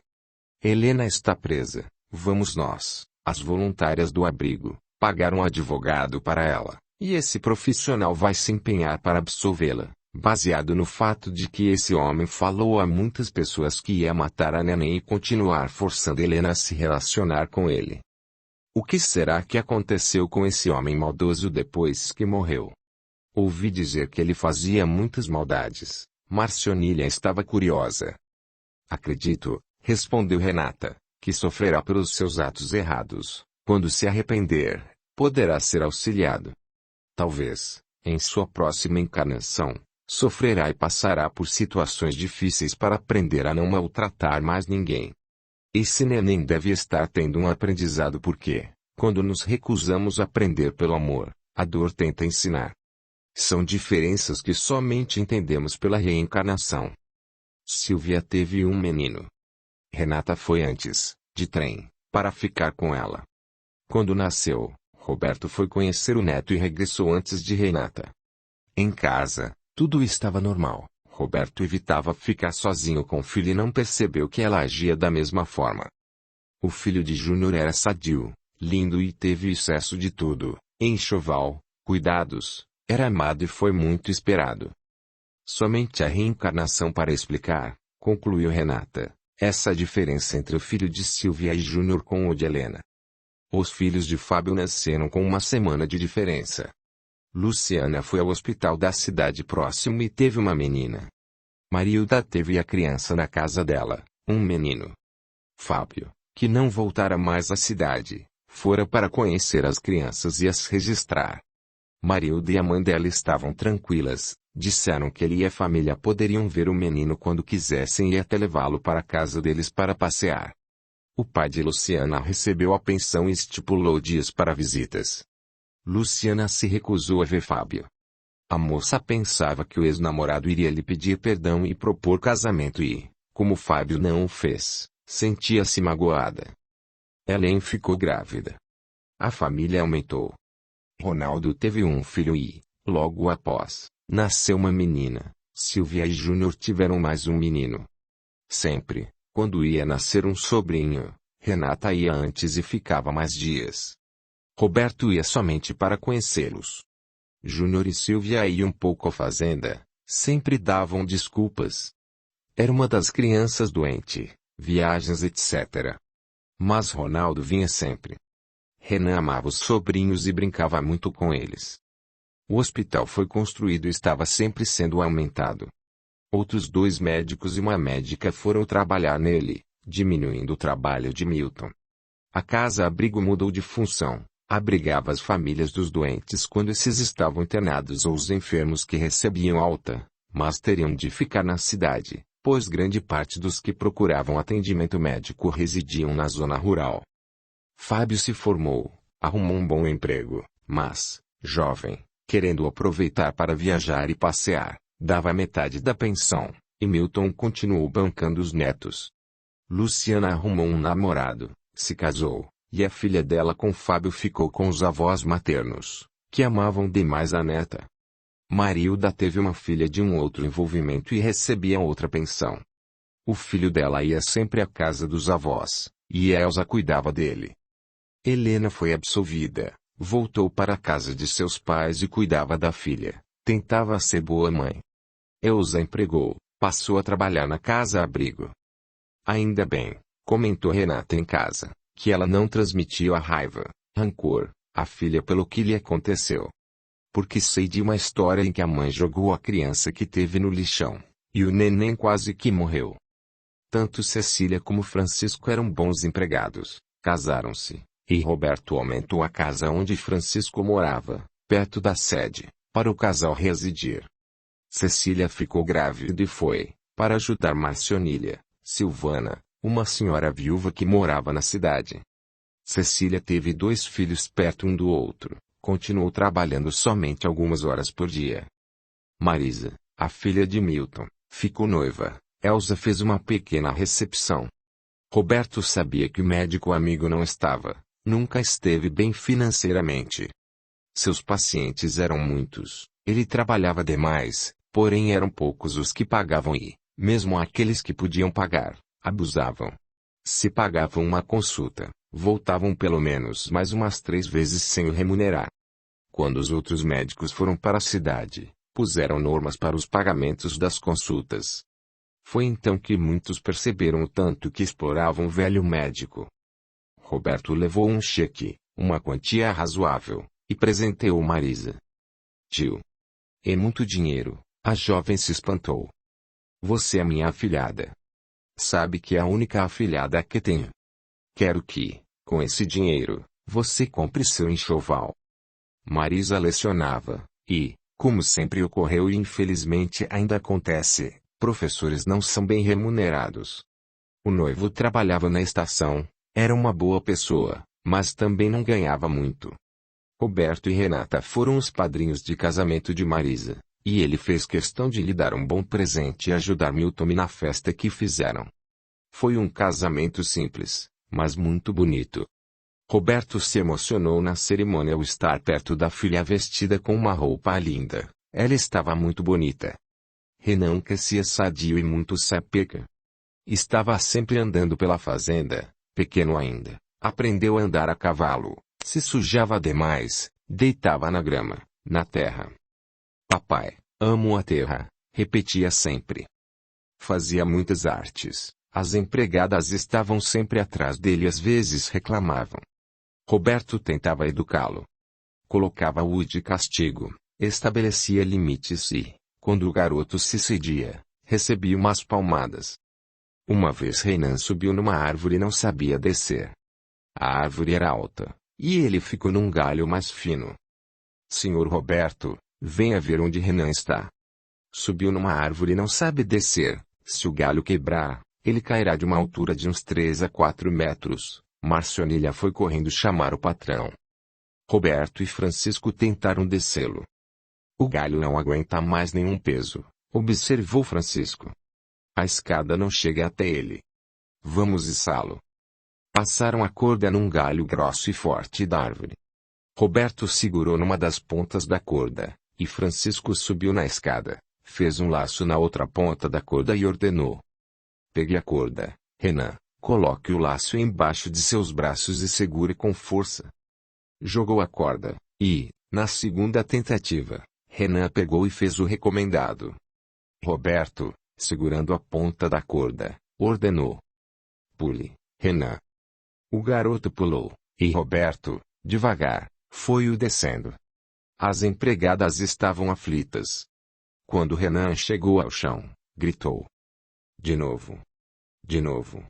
Helena está presa, vamos nós, as voluntárias do abrigo, pagar um advogado para ela, e esse profissional vai se empenhar para absolvê-la, baseado no fato de que esse homem falou a muitas pessoas que ia matar a neném e continuar forçando Helena a se relacionar com ele. O que será que aconteceu com esse homem maldoso depois que morreu? Ouvi dizer que ele fazia muitas maldades. Marcionília estava curiosa. Acredito, respondeu Renata, que sofrerá pelos seus atos errados. Quando se arrepender, poderá ser auxiliado. Talvez, em sua próxima encarnação, sofrerá e passará por situações difíceis para aprender a não maltratar mais ninguém. Esse neném deve estar tendo um aprendizado porque, quando nos recusamos a aprender pelo amor, a dor tenta ensinar. São diferenças que somente entendemos pela reencarnação. Silvia teve um menino. Renata foi antes, de trem, para ficar com ela. Quando nasceu, Roberto foi conhecer o neto e regressou antes de Renata. Em casa, tudo estava normal. Roberto evitava ficar sozinho com o filho e não percebeu que ela agia da mesma forma. O filho de Júnior era sadio, lindo e teve excesso de tudo, enxoval, cuidados, era amado e foi muito esperado. Somente a reencarnação para explicar, concluiu Renata, essa diferença entre o filho de Silvia e Júnior com o de Helena. Os filhos de Fábio nasceram com uma semana de diferença. Luciana foi ao hospital da cidade próximo e teve uma menina. Marilda teve a criança na casa dela, um menino. Fábio, que não voltara mais à cidade, fora para conhecer as crianças e as registrar. Marilda e a mãe dela estavam tranquilas, disseram que ele e a família poderiam ver o menino quando quisessem e até levá-lo para a casa deles para passear. O pai de Luciana recebeu a pensão e estipulou dias para visitas. Luciana se recusou a ver Fábio. A moça pensava que o ex-namorado iria lhe pedir perdão e propor casamento e, como Fábio não o fez, sentia-se magoada. Helen ficou grávida. A família aumentou. Ronaldo teve um filho e, logo após, nasceu uma menina. Silvia e Júnior tiveram mais um menino. Sempre, quando ia nascer um sobrinho, Renata ia antes e ficava mais dias. Roberto ia somente para conhecê-los. Júnior e Silvia iam pouco à fazenda, sempre davam desculpas. Era uma das crianças doente, viagens etc. Mas Ronaldo vinha sempre. Renan amava os sobrinhos e brincava muito com eles. O hospital foi construído e estava sempre sendo aumentado. Outros 2 médicos e uma médica foram trabalhar nele, diminuindo o trabalho de Milton. A casa-abrigo mudou de função. Abrigava as famílias dos doentes quando esses estavam internados ou os enfermos que recebiam alta, mas teriam de ficar na cidade, pois grande parte dos que procuravam atendimento médico residiam na zona rural. Fábio se formou, arrumou um bom emprego, mas, jovem, querendo aproveitar para viajar e passear, dava metade da pensão, e Milton continuou bancando os netos. Luciana arrumou um namorado, se casou. E a filha dela com Fábio ficou com os avós maternos, que amavam demais a neta. Marilda teve uma filha de um outro envolvimento e recebia outra pensão. O filho dela ia sempre à casa dos avós, e Elsa cuidava dele. Helena foi absolvida, voltou para a casa de seus pais e cuidava da filha, tentava ser boa mãe. Elsa empregou, passou a trabalhar na casa-abrigo. Ainda bem, comentou Renata em casa, que ela não transmitiu a raiva, rancor, à filha pelo que lhe aconteceu. Porque sei de uma história em que a mãe jogou a criança que teve no lixão, e o neném quase que morreu. Tanto Cecília como Francisco eram bons empregados, Casaram-se, e Roberto aumentou a casa onde Francisco morava, perto da sede, para o casal residir. Cecília ficou grávida e foi, para ajudar Marcionília, Silvana, uma senhora viúva que morava na cidade. Cecília teve 2 filhos perto um do outro, continuou trabalhando somente algumas horas por dia. Marisa, a filha de Milton, ficou noiva. Elsa fez uma pequena recepção. Roberto sabia que o médico amigo não estava, nunca esteve bem financeiramente. Seus pacientes eram muitos, ele trabalhava demais, porém eram poucos os que pagavam e, mesmo aqueles que podiam pagar, abusavam. Se pagavam uma consulta, voltavam pelo menos mais umas 3 vezes sem o remunerar. Quando os outros médicos foram para a cidade, puseram normas para os pagamentos das consultas. Foi então que muitos perceberam o tanto que exploravam o velho médico. Roberto levou um cheque, uma quantia razoável, e presenteou Marisa. Tio. É muito dinheiro, a jovem se espantou. Você é minha afilhada. Sabe que é a única afilhada que tenho. Quero que, com esse dinheiro, você compre seu enxoval. Marisa lecionava, e, como sempre ocorreu e infelizmente ainda acontece, professores não são bem remunerados. O noivo trabalhava na estação, era uma boa pessoa, mas também não ganhava muito. Roberto e Renata foram os padrinhos de casamento de Marisa, e ele fez questão de lhe dar um bom presente e ajudar Milton na festa que fizeram. Foi um casamento simples, mas muito bonito. Roberto se emocionou na cerimônia ao estar perto da filha vestida com uma roupa linda. Ela estava muito bonita. Renan crescia sadio e muito sapeca. Estava sempre andando pela fazenda, pequeno ainda, aprendeu a andar a cavalo, se sujava demais, deitava na grama, na terra. Papai, amo a terra, repetia sempre. Fazia muitas artes, as empregadas estavam sempre atrás dele e às vezes reclamavam. Roberto tentava educá-lo. Colocava-o de castigo, estabelecia limites e, quando o garoto se cedia, recebia umas palmadas. Uma vez Renan subiu numa árvore e não sabia descer. A árvore era alta, e ele ficou num galho mais fino. Senhor Roberto, venha ver onde Renan está. Subiu numa árvore e não sabe descer, se o galho quebrar, ele cairá de uma altura de uns 3 a 4 metros. Marcionília foi correndo chamar o patrão. Roberto e Francisco tentaram descê-lo. O galho não aguenta mais nenhum peso, observou Francisco. A escada não chega até ele. Vamos içá-lo. Passaram a corda num galho grosso e forte da árvore. Roberto segurou numa das pontas da corda, e Francisco subiu na escada, fez um laço na outra ponta da corda e ordenou. Pegue a corda, Renan. Coloque o laço embaixo de seus braços e segure com força. Jogou a corda, e, na segunda tentativa, Renan pegou e fez o recomendado. Roberto, segurando a ponta da corda, ordenou. Pule, Renan. O garoto pulou, e Roberto, devagar, foi-o descendo. As empregadas estavam aflitas. Quando Renan chegou ao chão, gritou. De novo. De novo.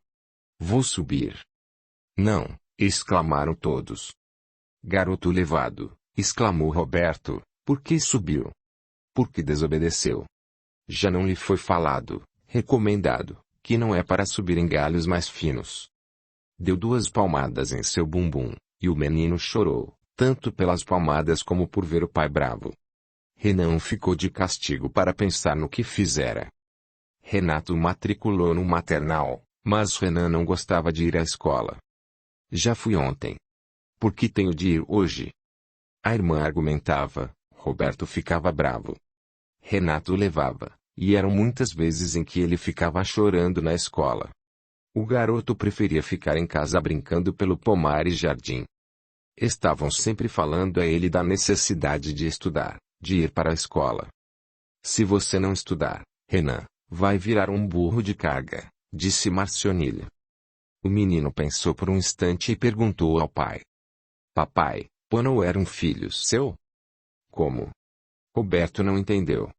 Vou subir. Não, exclamaram todos. Garoto levado, exclamou Roberto, por que subiu? Por que desobedeceu? Já não lhe foi falado, recomendado, que não é para subir em galhos mais finos. Deu 2 palmadas em seu bumbum, e o menino chorou, tanto pelas palmadas como por ver o pai bravo. Renan ficou de castigo para pensar no que fizera. Renato matriculou no maternal. Mas Renan não gostava de ir à escola. Já fui ontem. Por que tenho de ir hoje? A irmã argumentava, Roberto ficava bravo. Renato levava, e eram muitas vezes em que ele ficava chorando na escola. O garoto preferia ficar em casa brincando pelo pomar e jardim. Estavam sempre falando a ele da necessidade de estudar, de ir para a escola. Se você não estudar, Renan, vai virar um burro de carga. Disse Marcionília. O menino pensou por um instante e perguntou ao pai. Papai, Pono era um filho seu? Como? Roberto não entendeu.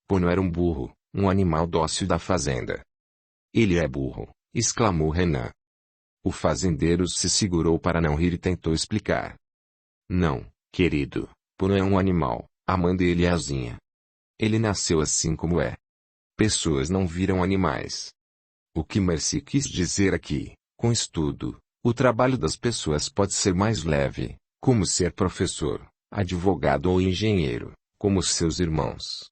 Pono era um burro, um animal dócil da fazenda. Ele é burro, exclamou Renan. O fazendeiro se segurou para não rir e tentou explicar. Não, querido, Pono é um animal, a mãe dele é asinha. Ele nasceu assim como é. Pessoas não viram animais. O que Mercy quis dizer aqui, com estudo, o trabalho das pessoas pode ser mais leve, como ser professor, advogado ou engenheiro, como seus irmãos.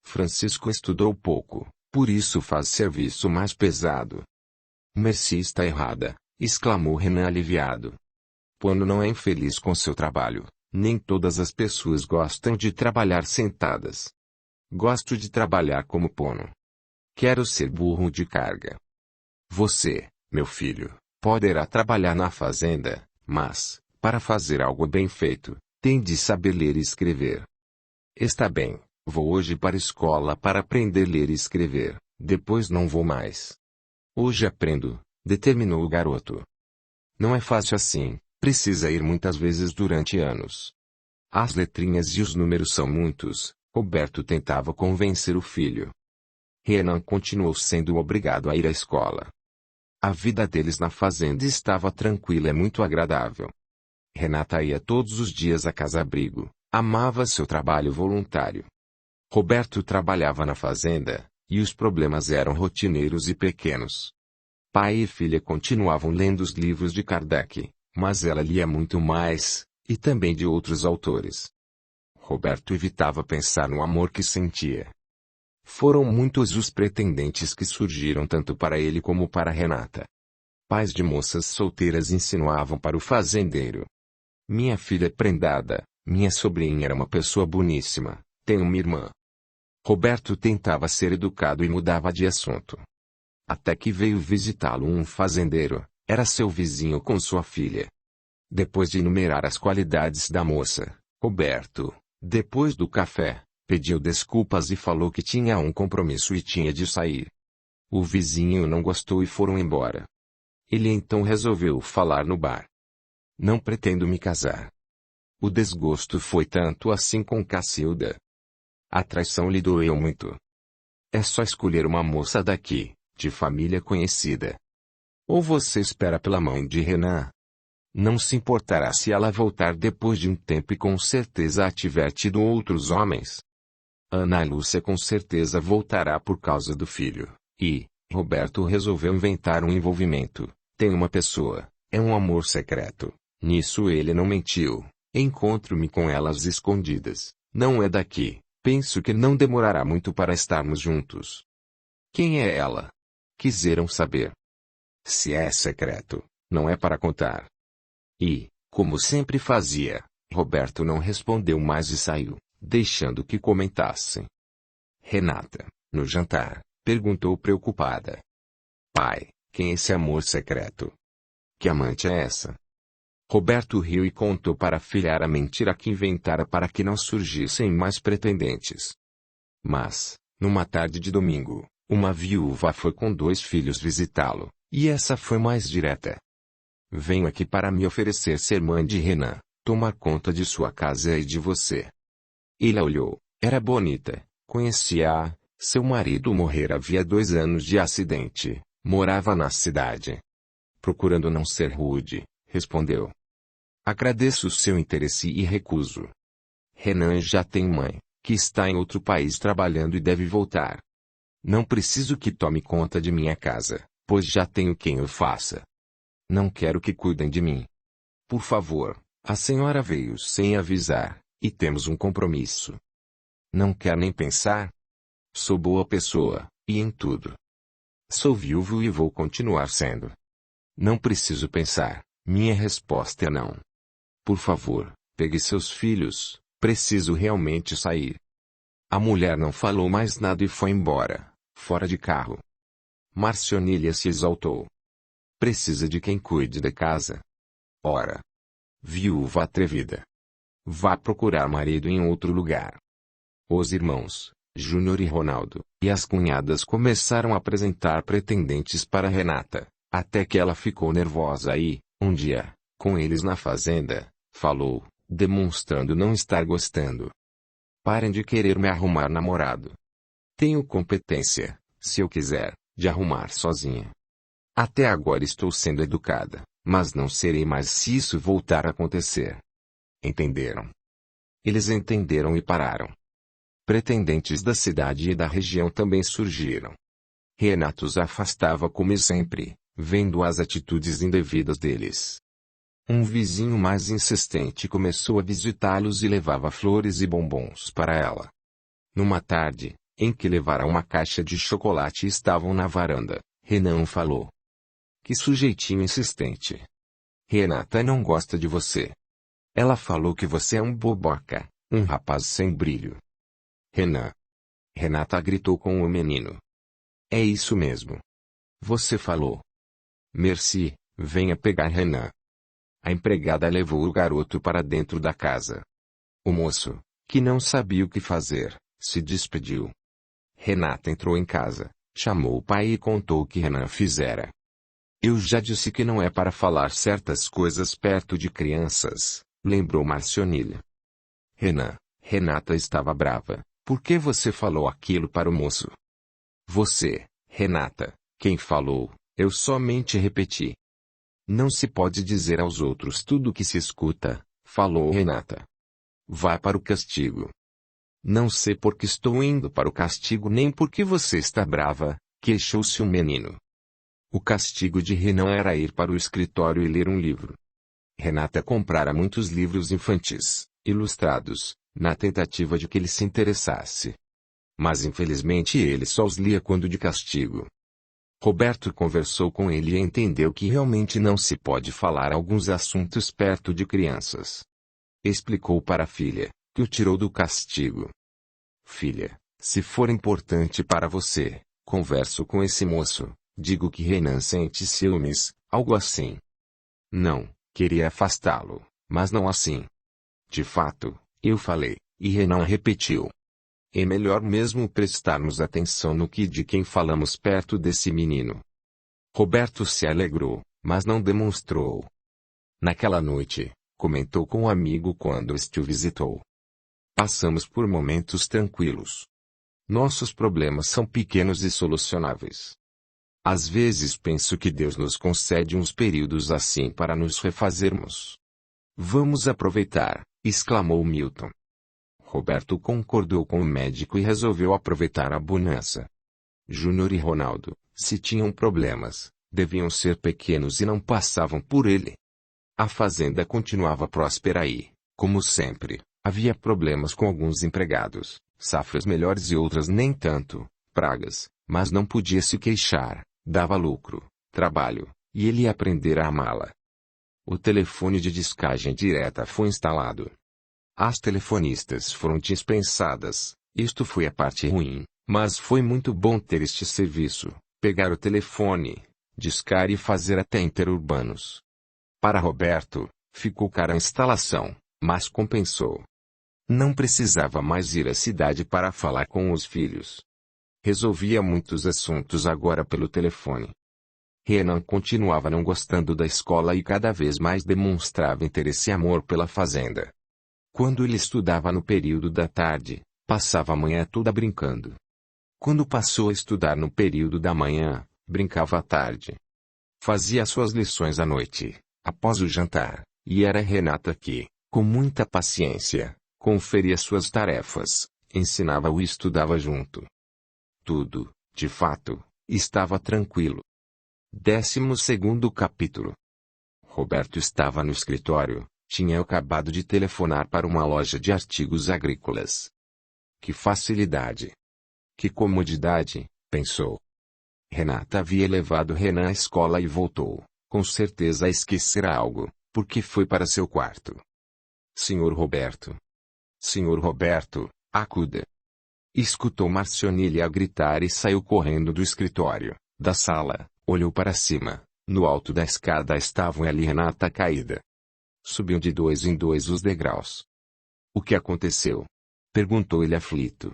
Francisco estudou pouco, por isso faz serviço mais pesado. Mercy está errada, exclamou Renan aliviado. Pono não é infeliz com seu trabalho, nem todas as pessoas gostam de trabalhar sentadas. Gosto de trabalhar como Pono. Quero ser burro de carga. Você, meu filho, poderá trabalhar na fazenda, mas, para fazer algo bem feito, tem de saber ler e escrever. Está bem, vou hoje para a escola para aprender a ler e escrever, depois não vou mais. Hoje aprendo, determinou o garoto. Não é fácil assim, precisa ir muitas vezes durante anos. As letrinhas e os números são muitos, Roberto tentava convencer o filho. Renan continuou sendo obrigado a ir à escola. A vida deles na fazenda estava tranquila e muito agradável. Renata ia todos os dias à casa-abrigo, amava seu trabalho voluntário. Roberto trabalhava na fazenda, e os problemas eram rotineiros e pequenos. Pai e filha continuavam lendo os livros de Kardec, mas ela lia muito mais, e também de outros autores. Roberto evitava pensar no amor que sentia. Foram muitos os pretendentes que surgiram tanto para ele como para Renata. Pais de moças solteiras insinuavam para o fazendeiro. Minha filha é prendada, minha sobrinha era uma pessoa boníssima, tem uma irmã. Roberto tentava ser educado e mudava de assunto. Até que veio visitá-lo um fazendeiro, era seu vizinho com sua filha. Depois de enumerar as qualidades da moça, Roberto, depois do café, pediu desculpas e falou que tinha um compromisso e tinha de sair. O vizinho não gostou e foram embora. Ele então resolveu falar no bar. Não pretendo me casar. O desgosto foi tanto assim com Cacilda. A traição lhe doeu muito. É só escolher uma moça daqui, de família conhecida. Ou você espera pela mãe de Renan. Não se importará se ela voltar depois de um tempo e com certeza tiver tido outros homens. Ana Lúcia com certeza voltará por causa do filho, e Roberto resolveu inventar um envolvimento. Tem uma pessoa, é um amor secreto. Nisso ele não mentiu. Encontro-me com elas escondidas. Não é daqui. Penso que não demorará muito para estarmos juntos. Quem é ela? Quiseram saber. Se é secreto, não é para contar. E, como sempre fazia, Roberto não respondeu mais e saiu, deixando que comentassem. Renata, no jantar, perguntou preocupada. Pai, quem é esse amor secreto? Que amante é essa? Roberto riu e contou para a filha a mentira que inventara para que não surgissem mais pretendentes. Mas, numa tarde de domingo, uma viúva foi com 2 filhos visitá-lo, e essa foi mais direta. Venho aqui para me oferecer ser mãe de Renan, tomar conta de sua casa e de você. Ele a olhou, era bonita, conhecia-a, seu marido morrera havia 2 anos de acidente, morava na cidade. Procurando não ser rude, respondeu. Agradeço o seu interesse e recuso. Renan já tem mãe, que está em outro país trabalhando e deve voltar. Não preciso que tome conta de minha casa, pois já tenho quem o faça. Não quero que cuidem de mim. Por favor, a senhora veio sem avisar, e temos um compromisso. Não quer nem pensar? Sou boa pessoa, e em tudo. Sou viúvo e vou continuar sendo. Não preciso pensar, minha resposta é não. Por favor, pegue seus filhos, preciso realmente sair. A mulher não falou mais nada e foi embora, fora de carro. Marcionília se exaltou. Precisa de quem cuide da casa. Ora. Viúva atrevida. Vá procurar marido em outro lugar. Os irmãos, Júnior e Ronaldo, e as cunhadas começaram a apresentar pretendentes para Renata, até que ela ficou nervosa e, um dia, com eles na fazenda, falou, demonstrando não estar gostando. Parem de querer me arrumar namorado. Tenho competência, se eu quiser, de arrumar sozinha. Até agora estou sendo educada, mas não serei mais se isso voltar a acontecer. Entenderam? Eles entenderam e pararam. Pretendentes da cidade e da região também surgiram. Renato os afastava como sempre, vendo as atitudes indevidas deles. Um vizinho mais insistente começou a visitá-los e levava flores e bombons para ela. Numa tarde, em que levara uma caixa de chocolate e estavam na varanda, Renan falou. Que sujeitinho insistente. Renata não gosta de você. Ela falou que você é um boboca, um rapaz sem brilho. Renan. Renata gritou com o menino. É isso mesmo. Você falou. Merci, venha pegar Renan. A empregada levou o garoto para dentro da casa. O moço, que não sabia o que fazer, se despediu. Renata entrou em casa, chamou o pai e contou o que Renan fizera. Eu já disse que não é para falar certas coisas perto de crianças, lembrou Marcionilha. Renata estava brava. Por que você falou aquilo para o moço? Você, Renata, quem falou, eu somente repeti. Não se pode dizer aos outros tudo o que se escuta, falou Renata. Vai para o castigo. Não sei por que estou indo para o castigo nem porque você está brava, queixou-se o menino. O castigo de Renan era ir para o escritório e ler um livro. Renata comprara muitos livros infantis, ilustrados, na tentativa de que ele se interessasse. Mas infelizmente ele só os lia quando de castigo. Roberto conversou com ele e entendeu que realmente não se pode falar alguns assuntos perto de crianças. Explicou para a filha, que o tirou do castigo. Filha, se for importante para você, converso com esse moço, digo que Renan sente ciúmes, algo assim. Não, queria afastá-lo, mas não assim. De fato, eu falei, e Renan repetiu. É melhor mesmo prestarmos atenção no que de quem falamos perto desse menino. Roberto se alegrou, mas não demonstrou. Naquela noite, comentou com um amigo quando este o visitou. Passamos por momentos tranquilos. Nossos problemas são pequenos e solucionáveis. Às vezes penso que Deus nos concede uns períodos assim para nos refazermos. Vamos aproveitar, exclamou Milton. Roberto concordou com o médico e resolveu aproveitar a bonança. Júnior e Ronaldo, se tinham problemas, deviam ser pequenos e não passavam por ele. A fazenda continuava próspera e, como sempre, havia problemas com alguns empregados, safras melhores e outras nem tanto, pragas, mas não podia se queixar, dava lucro, trabalho, e ele ia aprender a amá-la. O telefone de descagem direta foi instalado. As telefonistas foram dispensadas, isto foi a parte ruim, mas foi muito bom ter este serviço, pegar o telefone, discar e fazer até interurbanos. Para Roberto, ficou cara a instalação, mas compensou. Não precisava mais ir à cidade para falar com os filhos. Resolvia muitos assuntos agora pelo telefone. Renan continuava não gostando da escola e cada vez mais demonstrava interesse e amor pela fazenda. Quando ele estudava no período da tarde, passava a manhã toda brincando. Quando passou a estudar no período da manhã, brincava à tarde. Fazia suas lições à noite, após o jantar, e era Renata que, com muita paciência, conferia suas tarefas, ensinava-o e estudava junto. Tudo, de fato, estava tranquilo. 12º capítulo. Roberto estava no escritório. Tinha acabado de telefonar para uma loja de artigos agrícolas. Que facilidade! Que comodidade, pensou. Renata havia levado Renan à escola e voltou, com certeza a esquecer algo, porque foi para seu quarto. Senhor Roberto. Senhor Roberto, acuda. Escutou Marcionilha gritar e saiu correndo do escritório, da sala, olhou para cima, no alto da escada estavam ela e Renata caída. Subiu de 2 em 2 os degraus. O que aconteceu? Perguntou ele aflito.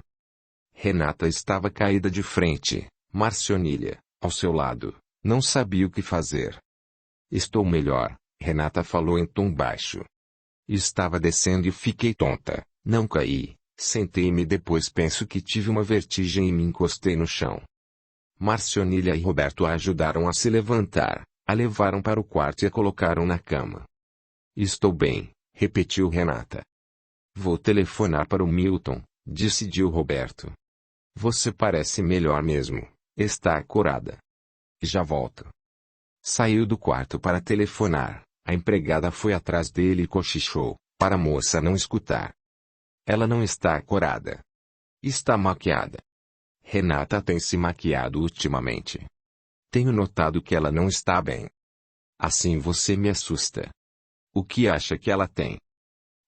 Renata estava caída de frente, Marcionilha, ao seu lado, não sabia o que fazer. Estou melhor, Renata falou em tom baixo. Estava descendo e fiquei tonta, não caí, sentei-me e depois penso que tive uma vertigem e me encostei no chão. Marcionília e Roberto a ajudaram a se levantar, a levaram para o quarto e a colocaram na cama. Estou bem, repetiu Renata. Vou telefonar para o Milton, decidiu Roberto. Você parece melhor mesmo, está acordada. Já volto. Saiu do quarto para telefonar, a empregada foi atrás dele e cochichou, para a moça não escutar. Ela não está acordada. Está maquiada. Renata tem se maquiado ultimamente. Tenho notado que ela não está bem. Assim você me assusta. O que acha que ela tem?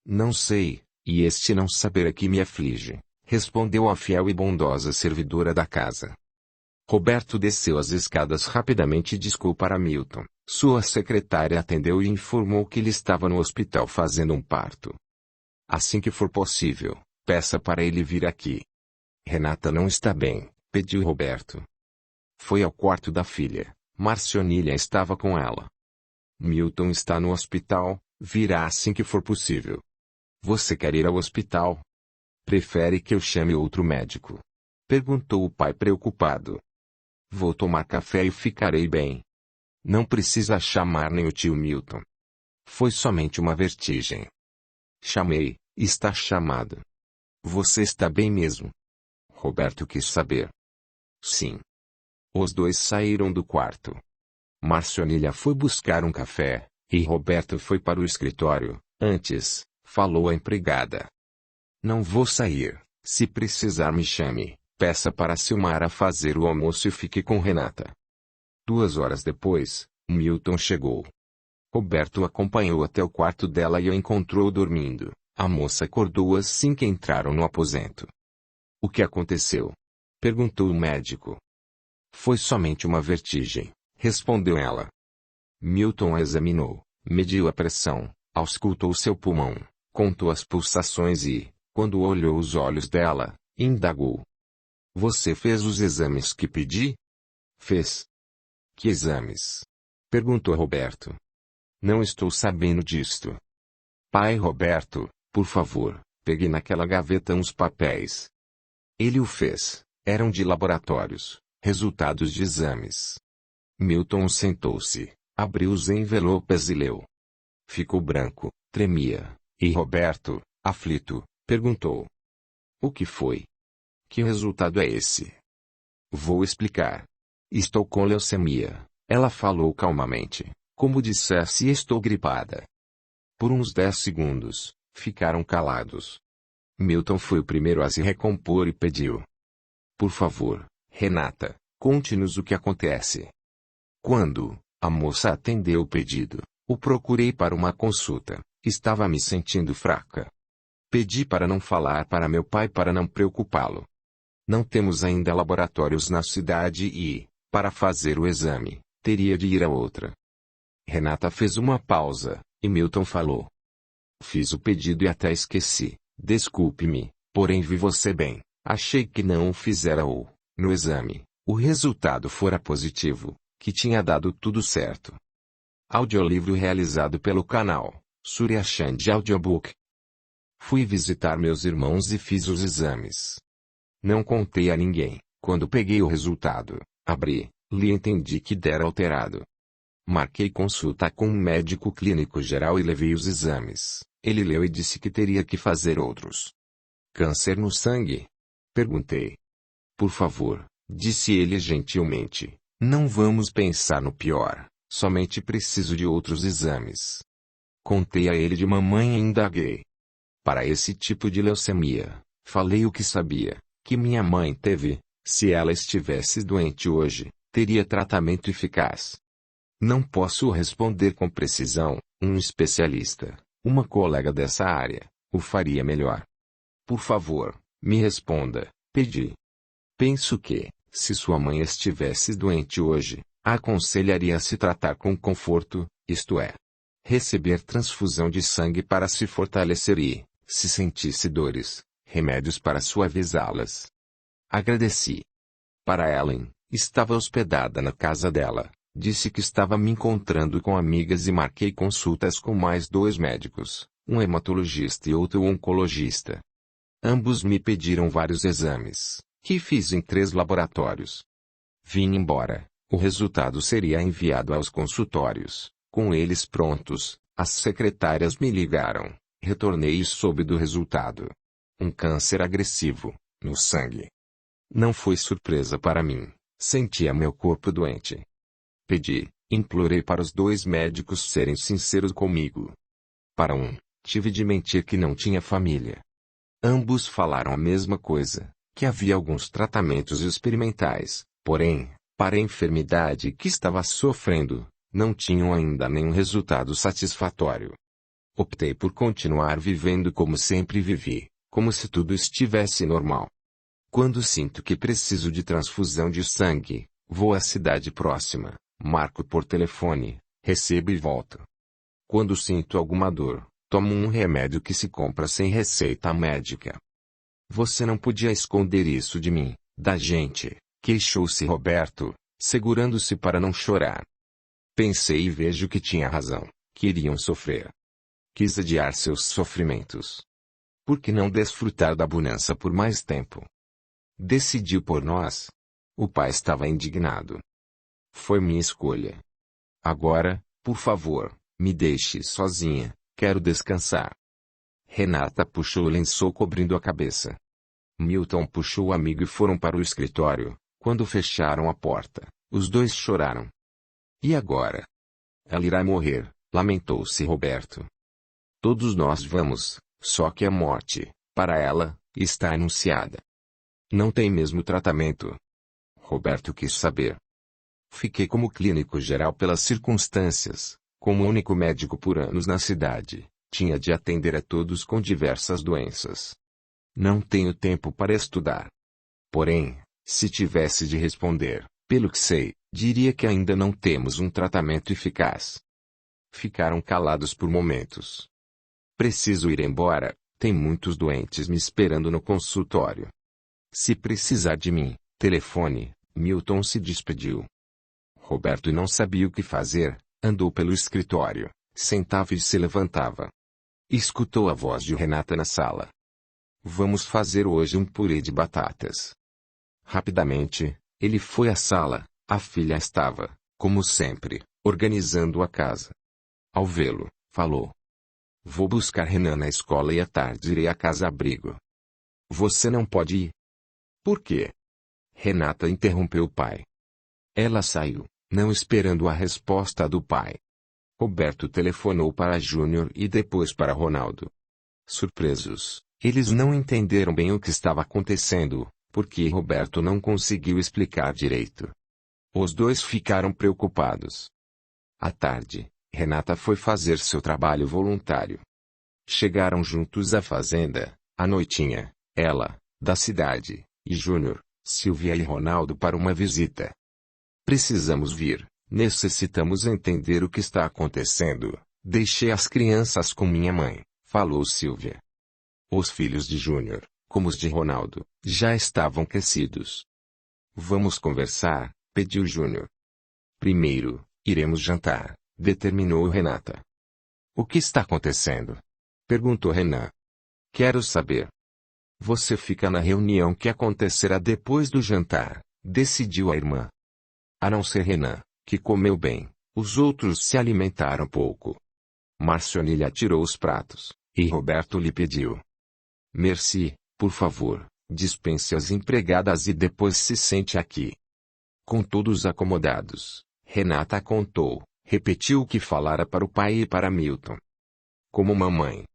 Não sei, e este não saber é que me aflige, respondeu a fiel e bondosa servidora da casa. Roberto desceu as escadas rapidamente e discou para Milton. Sua secretária atendeu e informou que ele estava no hospital fazendo um parto. Assim que for possível, peça para ele vir aqui. Renata não está bem, pediu Roberto. Foi ao quarto da filha. Marcionília estava com ela. Milton está no hospital, virá assim que for possível. Você quer ir ao hospital? Prefere que eu chame outro médico? Perguntou o pai preocupado. Vou tomar café e ficarei bem. Não precisa chamar nem o tio Milton. Foi somente uma vertigem. Chamei, está chamado. Você está bem mesmo? Roberto quis saber. Sim. Os dois saíram do quarto. Marcionília foi buscar um café, e Roberto foi para o escritório. Antes, falou a empregada. Não vou sair, se precisar me chame, peça para Silmara fazer o almoço e fique com Renata. 2 horas depois, Milton chegou. Roberto acompanhou até o quarto dela e a encontrou dormindo. A moça acordou assim que entraram no aposento. O que aconteceu? Perguntou o médico. Foi somente uma vertigem, respondeu ela. Milton a examinou, mediu a pressão, auscultou seu pulmão, contou as pulsações e, quando olhou os olhos dela, indagou. Você fez os exames que pedi? Fez. Que exames? Perguntou Roberto. Não estou sabendo disto. Pai Roberto, por favor, pegue naquela gaveta uns papéis. Ele o fez, eram de laboratórios, resultados de exames. Milton sentou-se, abriu os envelopes e leu. Ficou branco, tremia, e Roberto, aflito, perguntou. O que foi? Que resultado é esse? Vou explicar. Estou com leucemia, ela falou calmamente, como dissesse estou gripada. Por uns 10 segundos, ficaram calados. Milton foi o primeiro a se recompor e pediu. Por favor, Renata, conte-nos o que acontece. Quando a moça atendeu o pedido, o procurei para uma consulta, estava me sentindo fraca. Pedi para não falar para meu pai para não preocupá-lo. Não temos ainda laboratórios na cidade e, para fazer o exame, teria de ir a outra. Renata fez uma pausa, e Milton falou. Fiz o pedido e até esqueci, desculpe-me, porém vi você bem, achei que não o fizera ou, no exame, o resultado fora positivo, que tinha dado tudo certo. Audiolivro realizado pelo canal Surya Chand Audiobook. Fui visitar meus irmãos e fiz os exames. Não contei a ninguém. Quando peguei o resultado, abri, li e entendi que dera alterado. Marquei consulta com um médico clínico geral e levei os exames. Ele leu e disse que teria que fazer outros. Câncer no sangue? Perguntei. Por favor, disse ele gentilmente, não vamos pensar no pior, somente preciso de outros exames. Contei a ele de mamãe e indaguei. Para esse tipo de leucemia, falei o que sabia, que minha mãe teve, se ela estivesse doente hoje, teria tratamento eficaz. Não posso responder com precisão, um especialista, uma colega dessa área, o faria melhor. Por favor, me responda, pedi. Penso que, se sua mãe estivesse doente hoje, a aconselharia a se tratar com conforto, isto é, receber transfusão de sangue para se fortalecer e, se sentisse dores, remédios para suavizá-las. Agradeci. Para Ellen, estava hospedada na casa dela. Disse que estava me encontrando com amigas e marquei consultas com mais 2 médicos, um hematologista e outro oncologista. Ambos me pediram vários exames, que fiz em 3 laboratórios. Vim embora. O resultado seria enviado aos consultórios. Com eles prontos, as secretárias me ligaram. Retornei e soube do resultado. Um câncer agressivo, no sangue. Não foi surpresa para mim. Sentia meu corpo doente. Implorei para os dois médicos serem sinceros comigo. Para um, tive de mentir que não tinha família. Ambos falaram a mesma coisa, que havia alguns tratamentos experimentais, porém, para a enfermidade que estava sofrendo, não tinham ainda nenhum resultado satisfatório. Optei por continuar vivendo como sempre vivi, como se tudo estivesse normal. Quando sinto que preciso de transfusão de sangue, vou à cidade próxima, marco por telefone, recebo e volto. Quando sinto alguma dor, tomo um remédio que se compra sem receita médica. Você não podia esconder isso de mim, da gente, queixou-se Roberto, segurando-se para não chorar. Pensei e vejo que tinha razão, queriam sofrer. Quis adiar seus sofrimentos. Por que não desfrutar da bonança por mais tempo? Decidiu por nós. O pai estava indignado. Foi minha escolha. Agora, por favor, me deixe sozinha, quero descansar. Renata puxou o lençol cobrindo a cabeça. Milton puxou o amigo e foram para o escritório. Quando fecharam a porta, os dois choraram. E agora? Ela irá morrer, lamentou-se Roberto. Todos nós vamos, só que a morte, para ela, está anunciada. Não tem mesmo tratamento. Roberto quis saber. Fiquei como clínico geral pelas circunstâncias, como único médico por anos na cidade, tinha de atender a todos com diversas doenças. Não tenho tempo para estudar. Porém, se tivesse de responder, pelo que sei, diria que ainda não temos um tratamento eficaz. Ficaram calados por momentos. Preciso ir embora, tem muitos doentes me esperando no consultório. Se precisar de mim, telefone. Milton se despediu. Roberto não sabia o que fazer, andou pelo escritório, sentava e se levantava. Escutou a voz de Renata na sala. Vamos fazer hoje um purê de batatas. Rapidamente, ele foi à sala, a filha estava, como sempre, organizando a casa. Ao vê-lo, falou. Vou buscar Renan na escola e à tarde irei à casa-abrigo. Você não pode ir? Por quê? Renata interrompeu o pai. Ela saiu, não esperando a resposta do pai. Roberto telefonou para Júnior e depois para Ronaldo. Surpresos, eles não entenderam bem o que estava acontecendo, porque Roberto não conseguiu explicar direito. Os dois ficaram preocupados. À tarde, Renata foi fazer seu trabalho voluntário. Chegaram juntos à fazenda, à noitinha, ela, da cidade, e Júnior, Silvia e Ronaldo para uma visita. Precisamos vir, necessitamos entender o que está acontecendo. Deixei as crianças com minha mãe, falou Silvia. Os filhos de Júnior, como os de Ronaldo, já estavam crescidos. Vamos conversar, pediu Júnior. Primeiro, iremos jantar, determinou Renata. O que está acontecendo? Perguntou Renan. Quero saber. Você fica na reunião que acontecerá depois do jantar, decidiu a irmã. A não ser Renan, que comeu bem, os outros se alimentaram pouco. Marcione lhe atirou os pratos, e Roberto lhe pediu. Merci, por favor, dispense as empregadas e depois se sente aqui. Com todos acomodados, Renata contou, repetiu o que falara para o pai e para Milton. Como mamãe.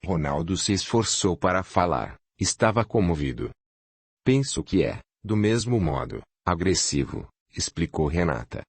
Ronaldo se esforçou para falar. Estava comovido. Penso que é, do mesmo modo, agressivo, explicou Renata.